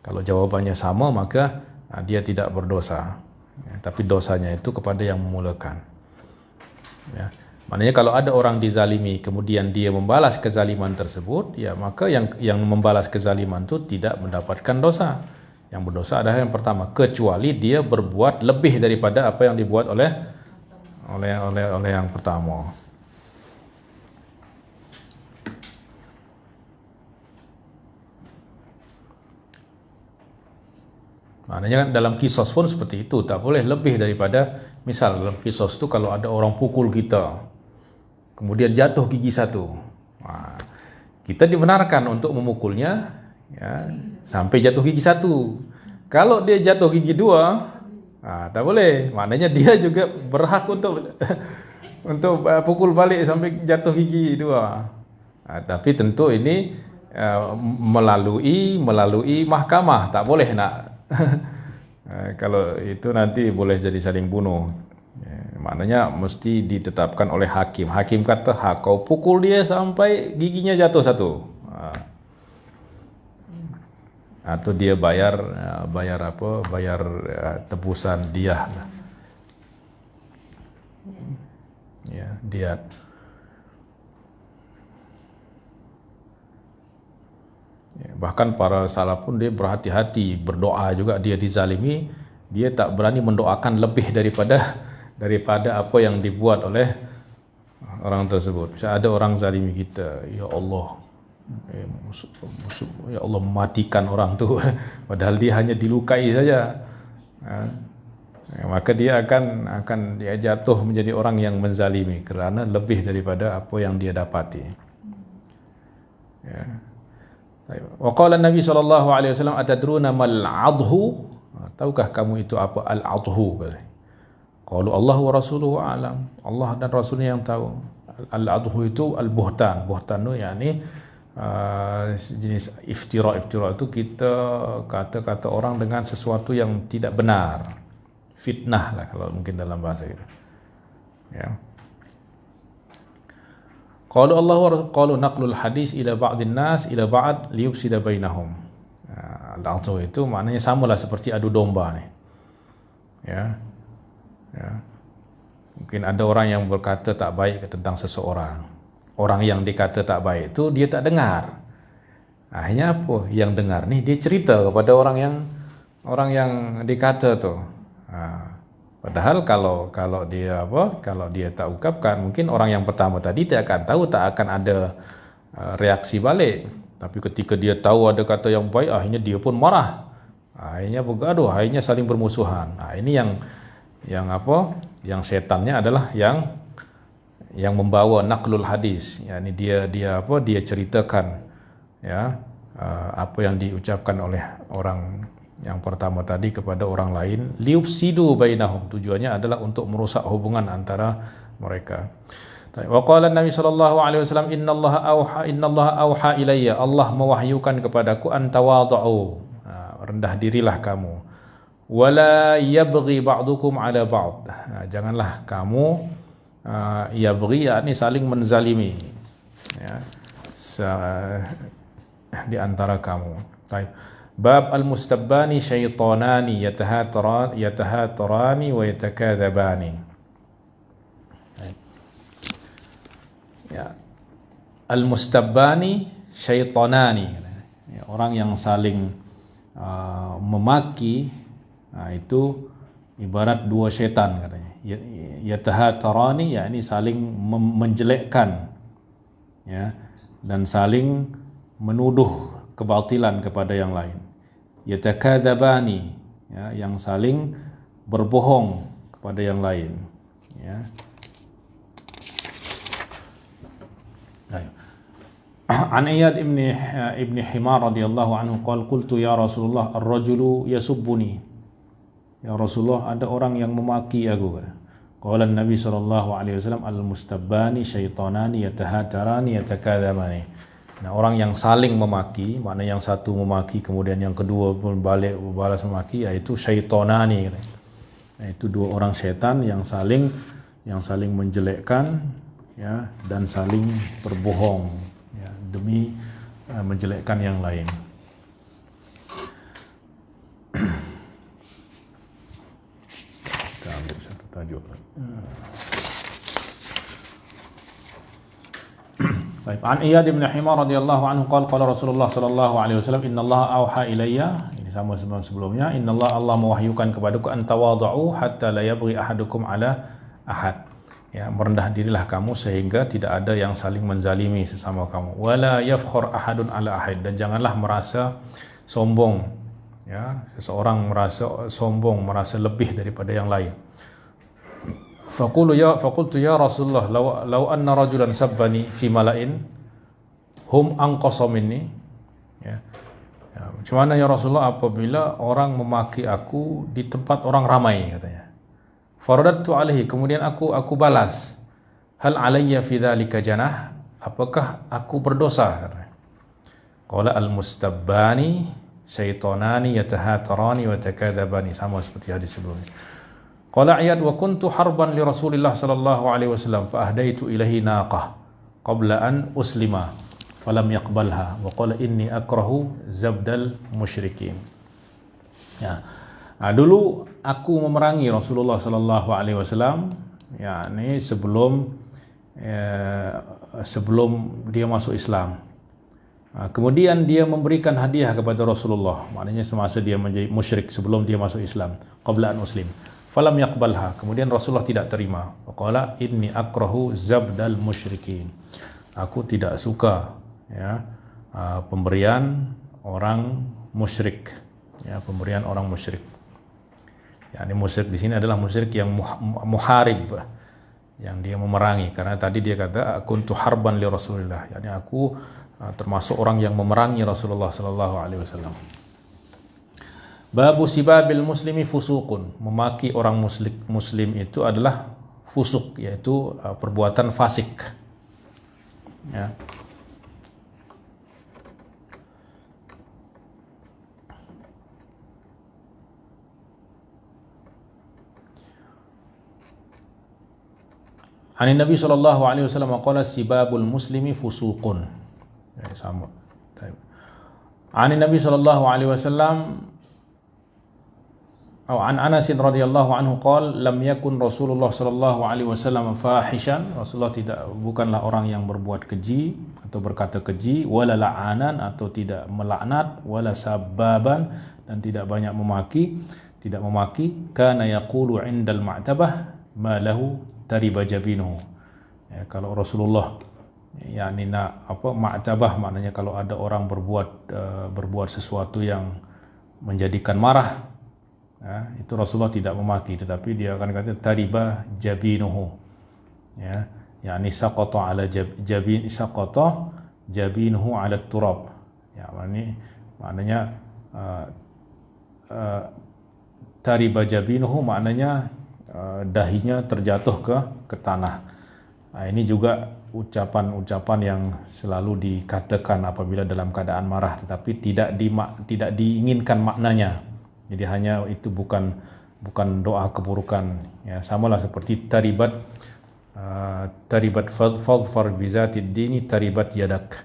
Kalau jawabannya sama, maka dia tidak berdosa, ya, tapi dosanya itu kepada yang memulakan. Ya. Maknanya kalau ada orang dizalimi kemudian dia membalas kezaliman tersebut, ya maka yang membalas kezaliman itu tidak mendapatkan dosa. Yang berdosa adalah yang pertama, kecuali dia berbuat lebih daripada apa yang dibuat oleh yang pertama. Maknanya dalam kisos pun seperti itu, tak boleh lebih daripada, misal dalam kisos itu kalau ada orang pukul kita, kemudian jatuh gigi satu, kita dibenarkan untuk memukulnya ya, sampai jatuh gigi satu. Kalau dia jatuh gigi dua, tak boleh. Maknanya dia juga berhak untuk pukul balik sampai jatuh gigi dua. Tapi tentu ini melalui mahkamah, tak boleh nak. Kalau itu nanti boleh jadi saling bunuh. Maknanya mesti ditetapkan oleh hakim. Hakim kata kau pukul dia sampai giginya jatuh satu, atau dia bayar tebusan diah, ya, diat. Bahkan para salaf pun dia berhati-hati berdoa juga, dia dizalimi, dia tak berani mendoakan lebih daripada apa yang dibuat oleh orang tersebut. Misalnya ada orang zalimi kita, ya Allah, ya Allah matikan orang tu, padahal dia hanya dilukai saja, maka dia akan dia jatuh menjadi orang yang menzalimi kerana lebih daripada apa yang dia dapati. Ya. Wa qala Nabi sallallahu alaihi wasallam atadruna mal adhu? Tahukah kamu itu apa al-adhu? Qalu Allah wa rasuluhu a'lam. Allah dan rasulnya yang tahu. Al-adhu itu al-buhtan. Buhtan itu yakni jenis iftira itu kita kata-kata orang dengan sesuatu yang tidak benar. Fitnah lah kalau mungkin dalam bahasa kita. Ya. Qalu naqlul hadis ila ba'din nas ila ba'd liyufsida bainahum. Al-adhu itu maknanya samalah seperti adu domba ni. Ya. Ya. Mungkin ada orang yang berkata tak baik tentang seseorang. Orang yang dikata tak baik itu dia tak dengar. Akhirnya apa? Yang dengar ni dia cerita kepada orang yang dikata tu. Padahal kalau dia tak ungkapkan, mungkin orang yang pertama tadi tak akan tahu, tak akan ada reaksi balik. Tapi ketika dia tahu ada kata yang baik, akhirnya dia pun marah. Akhirnya bergaduh, akhirnya saling bermusuhan. Ini yang setannya adalah yang membawa naqlul hadis. Yani dia ceritakan ya apa yang diucapkan oleh orang yang pertama tadi kepada orang lain, liufsidu bainahum, tujuannya adalah untuk merusak hubungan antara mereka. Wa qala Nabi sallallahu alaihi wasallam innallaha auha ilayya, Allah mewahyukan kepadaku an tawadhu, rendah dirilah kamu, wala yabghi ba'dukum ala ba'd, janganlah kamu yabghi yakni saling menzalimi ya di antara kamu. Baik. Bab al-mustabbani syaitanani yatahatarani wa yatakadzabani. Ya. Al-mustabbani syaitanani. Ya, orang yang saling memaki, itu ibarat dua syaitan katanya. Yatahatarani, yakni saling menjelekkan, ya, dan saling menuduh kebatilan kepada yang lain. Yatakadzabani, ya, yang saling berbohong kepada yang lain, ya. An Iyad ibn Himar radhiyallahu anhu qala qultu ya Rasulullah ar-rajulu yasubbuni. Ya Rasulullah, ada orang yang memaki aku. Qala Nabi sallallahu alaihi wasallam al-mustabbani syaitanani yatahatarani yatakadzabani. Nah, orang yang saling memaki, makna yang satu memaki kemudian yang kedua pun balik balas memaki, yaitu syaitanani. Yaitu dua orang syaitan yang saling menjelekkan, ya, dan saling berbohong, ya, demi menjelekkan yang lain. Kita ambil satu tajuk lagi. Baik, an Iyad bin Himar radhiyallahu anhu qala Rasulullah sallallahu alaihi wasallam innallaha auha ilayya, ini sama sebelumnya, innallaha, Allah mewahyukan kepadaku, an tawadhu hatta la yabghi ahadukum ala ahad. Ya, merendah dirilah kamu sehingga tidak ada yang saling menzalimi sesama kamu. Wala yafkhur ahadun ala ahad, dan janganlah merasa sombong, ya, seseorang merasa sombong, merasa lebih daripada yang lain. Faqultu ya Rasulullah law anna rajulan sabbani fi mala'in hum anqasa minni, ya. Macam mana ya Rasulullah apabila orang memaki aku di tempat orang ramai, katanya. Faradtu alaihi, kemudian aku balas. Hal alayya fi dzalika janah, apakah aku berdosa? Qala al-mustabbani syaitanani yatahatarani wa takadzabani, sama seperti hadis sebelumnya. Qala Iyad wa kuntu harban li Rasulillah sallallahu alaihi wasallam fa ahdaitu ilaihi naqah qabla an uslima falam yaqbalha wa qala inni akrahu zabdal musyrikin. Ya. Nah, dulu aku memerangi Rasulullah sallallahu alaihi wasallam, yakni sebelum dia masuk Islam. Nah, kemudian dia memberikan hadiah kepada Rasulullah, maknanya semasa dia menjadi musyrik, sebelum dia masuk Islam, qabla an muslim. Falam yaqbalha, kemudian Rasulullah tidak terima. Qala inni akrahu zabdal musyrikin. Aku tidak suka, ya, pemberian orang musyrik, ya, pemberian orang musyrik. Ya, ini musyrik di sini adalah musyrik yang muharib, yang dia memerangi, karena tadi dia kata kuntu harban li Rasulillah, yakni aku termasuk orang yang memerangi Rasulullah sallallahu alaihi wasallam. Babu sibabil muslimi fusuqun, memaki orang muslim itu adalah fusuk, yaitu perbuatan fasik, ya. An Nabi sallallahu alaihi wasallam qala sibabul muslimi fusuqun. Ya, sama. An Nabi sallallahu alaihi wasallam an Anas radhiyallahu anhu qala lam yakun Rasulullah sallallahu alaihi wasallam fahishan, Rasulullah bukanlah orang yang berbuat keji atau berkata keji, wala la'anan, atau tidak melaknat, wala sabbaban, dan tidak banyak tidak memaki, kana yaqulu 'indal ma'tabah ma lahu tariba jabinuhu. Ya, kalau Rasulullah yakni ma'tabah, maknanya kalau ada orang berbuat sesuatu yang menjadikan marah, ya, itu Rasulullah tidak memaki, tetapi dia akan kata tariba jabinuhu, ya, yakni saqata ala jabinuhu ala turab, ya, maknanya tariba jabinuhu maknanya dahinya terjatuh ke tanah. Nah, ini juga ucapan-ucapan yang selalu dikatakan apabila dalam keadaan marah, tetapi tidak diinginkan maknanya. Jadi hanya itu bukan doa keburukan, ya, samalah seperti taribat fadfar bizatid dini taribat yadak,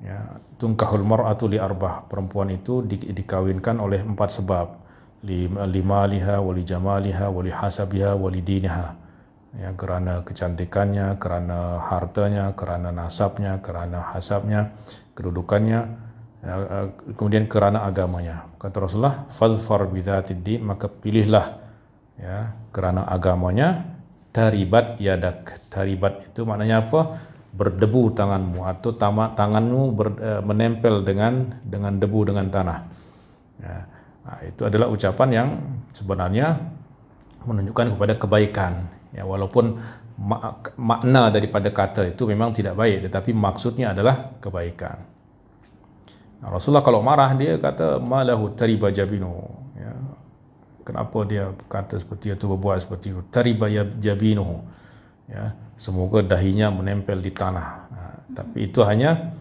Ya, tunkahul mar'atu li arbah, perempuan itu dikawinkan oleh 4 sebab. Limaliha, wali jamaliha, wali hasabiha, wali diniha. Ya, kerana kecantikannya, kerana hartanya, kerana nasabnya, kerana hasabnya, kedudukannya, ya, kemudian kerana agamanya. Kata Rasulullah, fadfar bidzatid din, maka pilihlah ya kerana agamanya, taribat yadak. Taribat itu maknanya apa? Berdebu tanganmu, atau tanganmu menempel dengan debu, dengan tanah. Ya. Nah, itu adalah ucapan yang sebenarnya menunjukkan kepada kebaikan. Ya, walaupun makna daripada kata itu memang tidak baik, tetapi maksudnya adalah kebaikan. Nah, Rasulullah kalau marah dia kata malahu tariba jabinu. Ya. Kenapa dia kata seperti itu, berbuat seperti itu? Tariba jabinuhu. Ya, semoga dahinya menempel di tanah. Nah, tapi itu hanya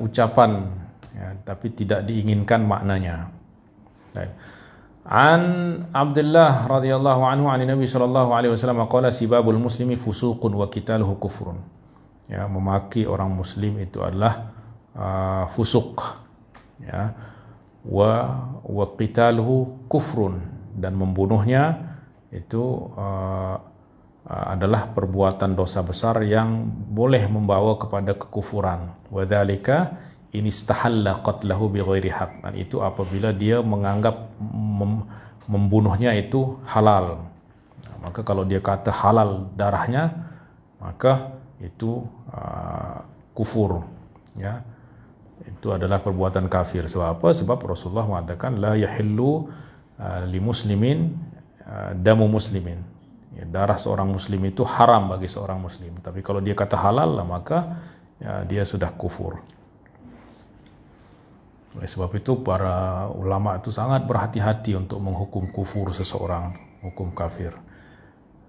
ucapan, ya, tapi tidak diinginkan maknanya. Baik. An Abdullah radhiyallahu anhu an Nabi sallallahu alaihi wasallam qala sibabul muslimi fusuqun wa qitaluhu kufrun. Ya, memaki orang muslim itu adalah fusuk. Ya. Wa qitaluhu kufrun, dan membunuhnya itu adalah perbuatan dosa besar yang boleh membawa kepada kekufuran. Wa dzalika in istahalla qatlahu bighairi haq, dan itu apabila dia menganggap membunuhnya itu halal. Nah, maka kalau dia kata halal darahnya, maka itu kufur, ya. Itu adalah perbuatan kafir. Sebab apa? Sebab Rasulullah mengatakan la yahillu li muslimin damu muslimin. Ya, darah seorang muslim itu haram bagi seorang muslim. Tapi kalau dia kata halal, maka ya, dia sudah kufur. Oleh sebab itu para ulama itu sangat berhati-hati untuk menghukum kufur seseorang, hukum kafir.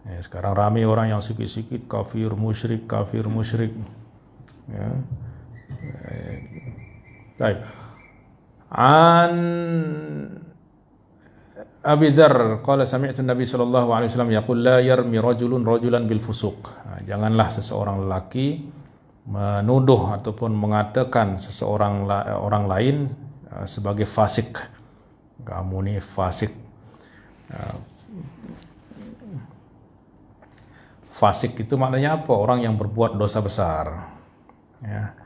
Ya, sekarang ramai orang yang sikit-sikit kafir musyrik. Ya. Baik. An Abi Dzar qala sami'tu Nabi sallallahu alaihi wasallam yaqul la yarmi rajulun rajulan bil fusuq. Janganlah seseorang lelaki menuduh ataupun mengatakan seseorang orang lain sebagai fasik. Kamu ni fasik. Fasik itu maknanya apa? Orang yang berbuat dosa besar. Ya.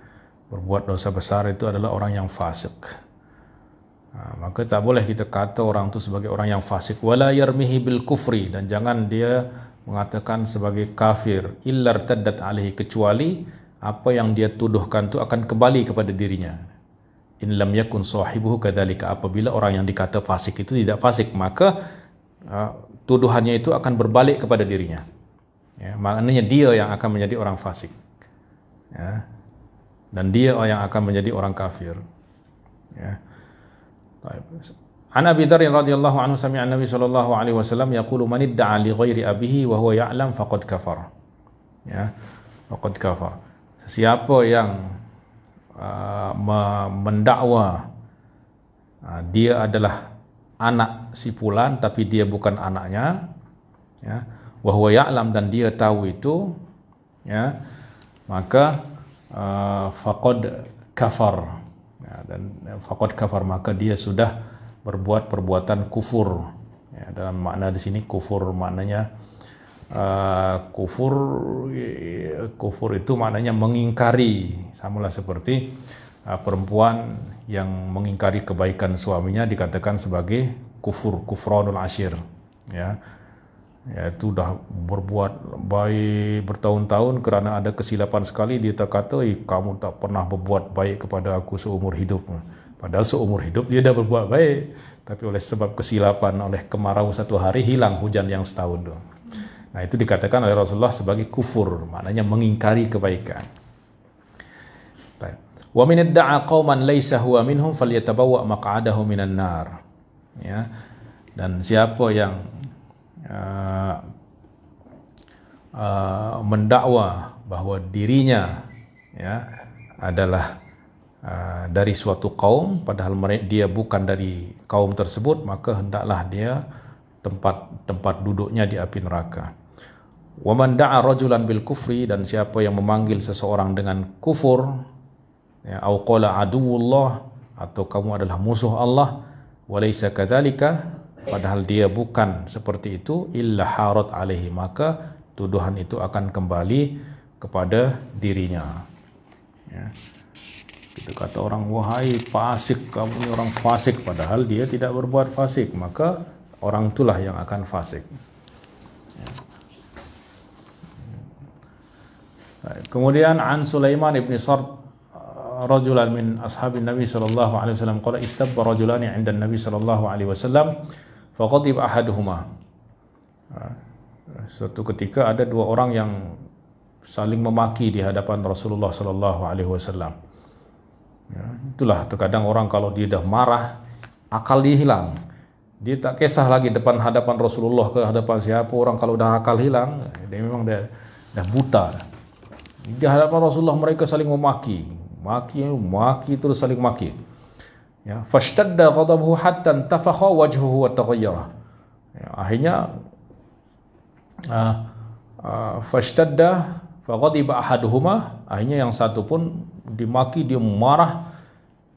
Berbuat dosa besar itu adalah orang yang fasik. Maka tak boleh kita kata orang itu sebagai orang yang fasik. Wala yarmihi bil kufri, dan jangan dia mengatakan sebagai kafir illa irtaddat alaihi, kecuali apa yang dia tuduhkan itu akan kembali kepada dirinya. In lam yakun sahibuhu kadzalika, apabila orang yang dikata fasik itu tidak fasik, maka tuduhannya itu akan berbalik kepada dirinya. Ya, maknanya dia yang akan menjadi orang fasik. Ya. Dan dia yang akan menjadi orang kafir. Ya. Baik. An Abi Dzar radhiyallahu anhu sami'a Nabi sallallahu alaihi wasallam yaqulu man idda'a li ghairi abihi wa huwa ya'lam faqad kafar. Ya, faqad kafar. Siapa yang mendakwa dia adalah anak si fulan tapi dia bukan anaknya, ya, wa huwa ya'lam, dan dia tahu itu, ya, maka faqad kafar, ya, dan faqad kafar, maka dia sudah berbuat perbuatan kufur. Ya, dalam makna di sini kufur maknanya kufur itu maknanya mengingkari, samalah seperti perempuan yang mengingkari kebaikan suaminya dikatakan sebagai kufranul ashir. Ya, itu dah berbuat baik bertahun-tahun, kerana ada kesilapan sekali dia kata, kamu tak pernah berbuat baik kepada aku seumur hidup. Padahal seumur hidup dia dah berbuat baik, tapi oleh sebab kesilapan, oleh kemarau satu hari, hilang hujan yang setahun tu. Nah, itu dikatakan oleh Rasulullah sebagai kufur, maknanya mengingkari kebaikan. Wa min idda'a qauman laysa huwa minhum falyatabawwa maq'adahu minan nar. Ya. Dan siapa yang mendakwa bahwa dirinya, ya, adalah dari suatu kaum padahal dia bukan dari kaum tersebut, maka hendaklah dia tempat duduknya di api neraka. Wa man da'a rajulan bil kufri, dan siapa yang memanggil seseorang dengan kufur, ya, au qala aduwullah, atau kamu adalah musuh Allah, walaysa kadzalika, padahal dia bukan seperti itu, illa harat alaihi, maka tuduhan itu akan kembali kepada dirinya. Ya. Kita kata orang, wahai fasik, kamu ini orang fasik, padahal dia tidak berbuat fasik, maka orang itulah yang akan fasik. Ya. Kemudian an Sulaiman ibn Sard rajulan min ashabin Nabi sallallahu alaihi wasallam qala istabba rajulani 'inda Nabi sallallahu alaihi wasallam faqatib ahaduhuma. Suatu ketika ada dua orang yang saling memaki di hadapan Rasulullah sallallahu alaihi wasallam. Ya, itulah terkadang orang kalau dia dah marah, akal dia hilang. Dia tak kisah lagi depan hadapan Rasulullah ke hadapan siapa orang, kalau dah akal hilang, dia memang dah buta. Di hadapan Rasulullah mereka saling memaki, maki terus saling maki. Ya, fashtadda ghadabuhu hatta intafakha wajhuhu wa taghayyara. Ya, akhirnya fashtadda faghadiba ahaduhuma, akhirnya yang satu pun dimaki, dia marah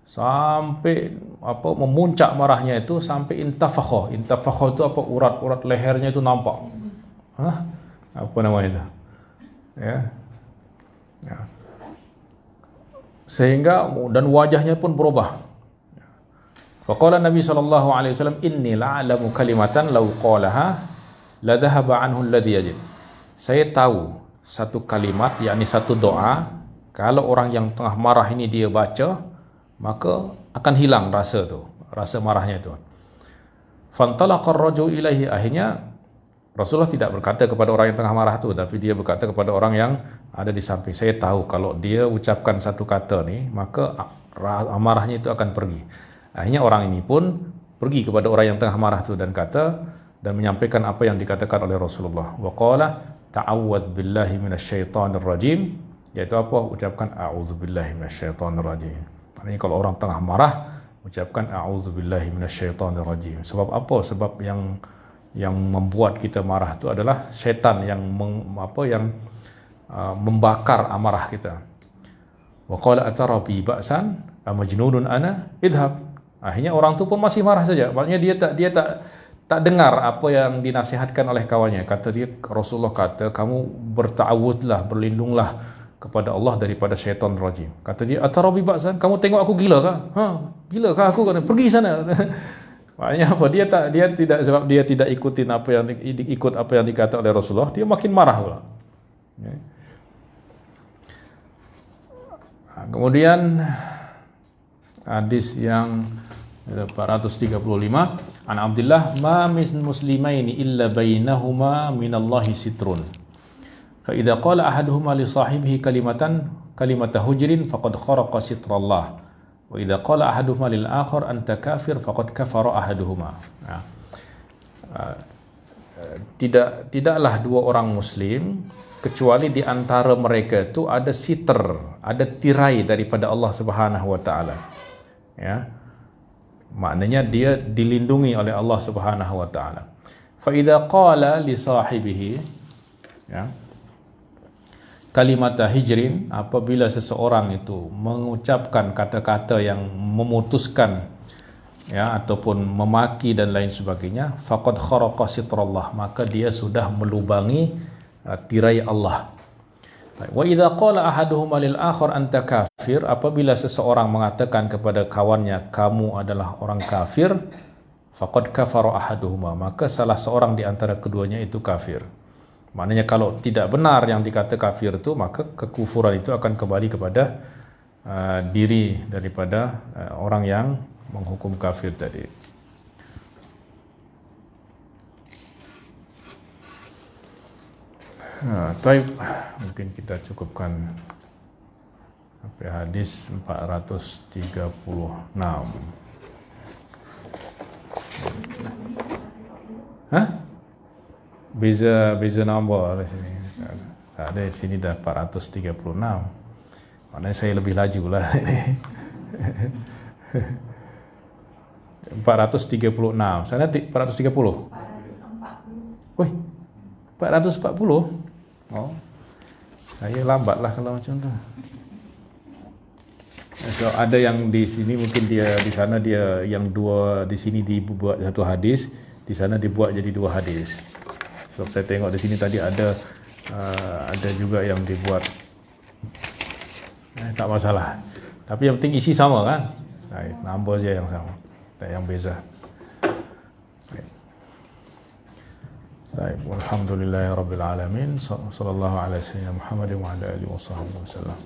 sampai memuncak marahnya itu sampai intafakha. Intafakha itu urat-urat lehernya itu nampak. Apa namanya itu? Ya. Ya. Sehingga dan wajahnya pun berubah. Faqala Nabi sallallahu alaihi wasallam, inni la'alamu kalimatan law qalaha la dhahaba anhu alladhi yajid. Saya tahu satu kalimat, yakni satu doa, kalau orang yang tengah marah ini dia baca, maka akan hilang rasa marahnya itu. Fantalaqa ar-rajul ilaihi, akhirnya Rasulullah tidak berkata kepada orang yang tengah marah itu, tapi dia berkata kepada orang yang ada di samping, saya tahu kalau dia ucapkan satu kata ni, maka amarahnya itu akan pergi. Akhirnya orang ini pun pergi kepada orang yang tengah marah itu dan menyampaikan apa yang dikatakan oleh Rasulullah. Wa qala ta'awwadz billahi minasyaitonir rajim, yaitu apa? Ucapkan a'udzubillahi minasyaitonir rajim. Maknanya kalau orang tengah marah, ucapkan a'udzubillahi minasyaitonir rajim. Sebab apa? Sebab yang membuat kita marah itu adalah syaitan yang membakar amarah kita. Wa qala atarabi ba'san amajnunun ana idhab. Akhirnya orang itu pun masih marah saja. Maknanya dia tak dengar apa yang dinasihatkan oleh kawannya. Kata dia, Rasulullah kata, kamu berta'awudlah, berlindunglah kepada Allah daripada syaitan rajim. Kata dia, atarabi ba'san, kamu tengok aku gila kah? Gila kah aku? Pergi sana. Maknanya apa? Dia tidak, sebab dia tidak ikut apa yang dikata oleh Rasulullah, dia makin marah pula. Ya. Kemudian hadis yang 435, an Abdullah, ma min muslimaini illa bainahuma minallahi sitrun. Fa idza qala ahaduhuma li sahibihi kalimata hujrin faqad kharaqa sitrallah. Wa idza qala ahaduhuma lil akhar anta kafir faqad kafara ahaduhuma. Tidaklah dua orang muslim kecuali di antara mereka itu ada sitr, ada tirai daripada Allah Subhanahu wa taala. Ya. Maknanya dia dilindungi oleh Allah Subhanahu wa taala. Fa idza qala li sahibihi, ya, kalimat hijrin, apabila seseorang itu mengucapkan kata-kata yang memutuskan, ya, ataupun memaki dan lain sebagainya, faqad kharaqa sitrallah, maka dia sudah melubangi tirai Allah. Wa idza qala ahaduhuma lil akhar anta kafir, apabila seseorang mengatakan kepada kawannya kamu adalah orang kafir, faqad kafara ahaduhuma, maka salah seorang di antara keduanya itu kafir. Maknanya kalau tidak benar yang dikata kafir itu, maka kekufuran itu akan kembali kepada diri daripada orang yang menghukum kafir tadi. Taib, mungkin kita cukupkan sampai hadis 436. Beza nombor di sini. Saya di sini dah 436. Maknanya saya lebih laju lah ini. 436. Sana 430. Wih, 440. Oh, saya lambat lah kalau macam tu. So ada yang di sini mungkin dia di sana dia yang dua, di sini dibuat satu hadis, di sana dibuat jadi dua hadis. So saya tengok di sini tadi ada juga yang dibuat, tak masalah. Tapi yang penting isi sama kan? Number je yang sama, tak yang beza. Baik, walhamdulillahirabbil alamin. Sallallahu alaihi wasallam Muhammad wa ala alihi wasallam.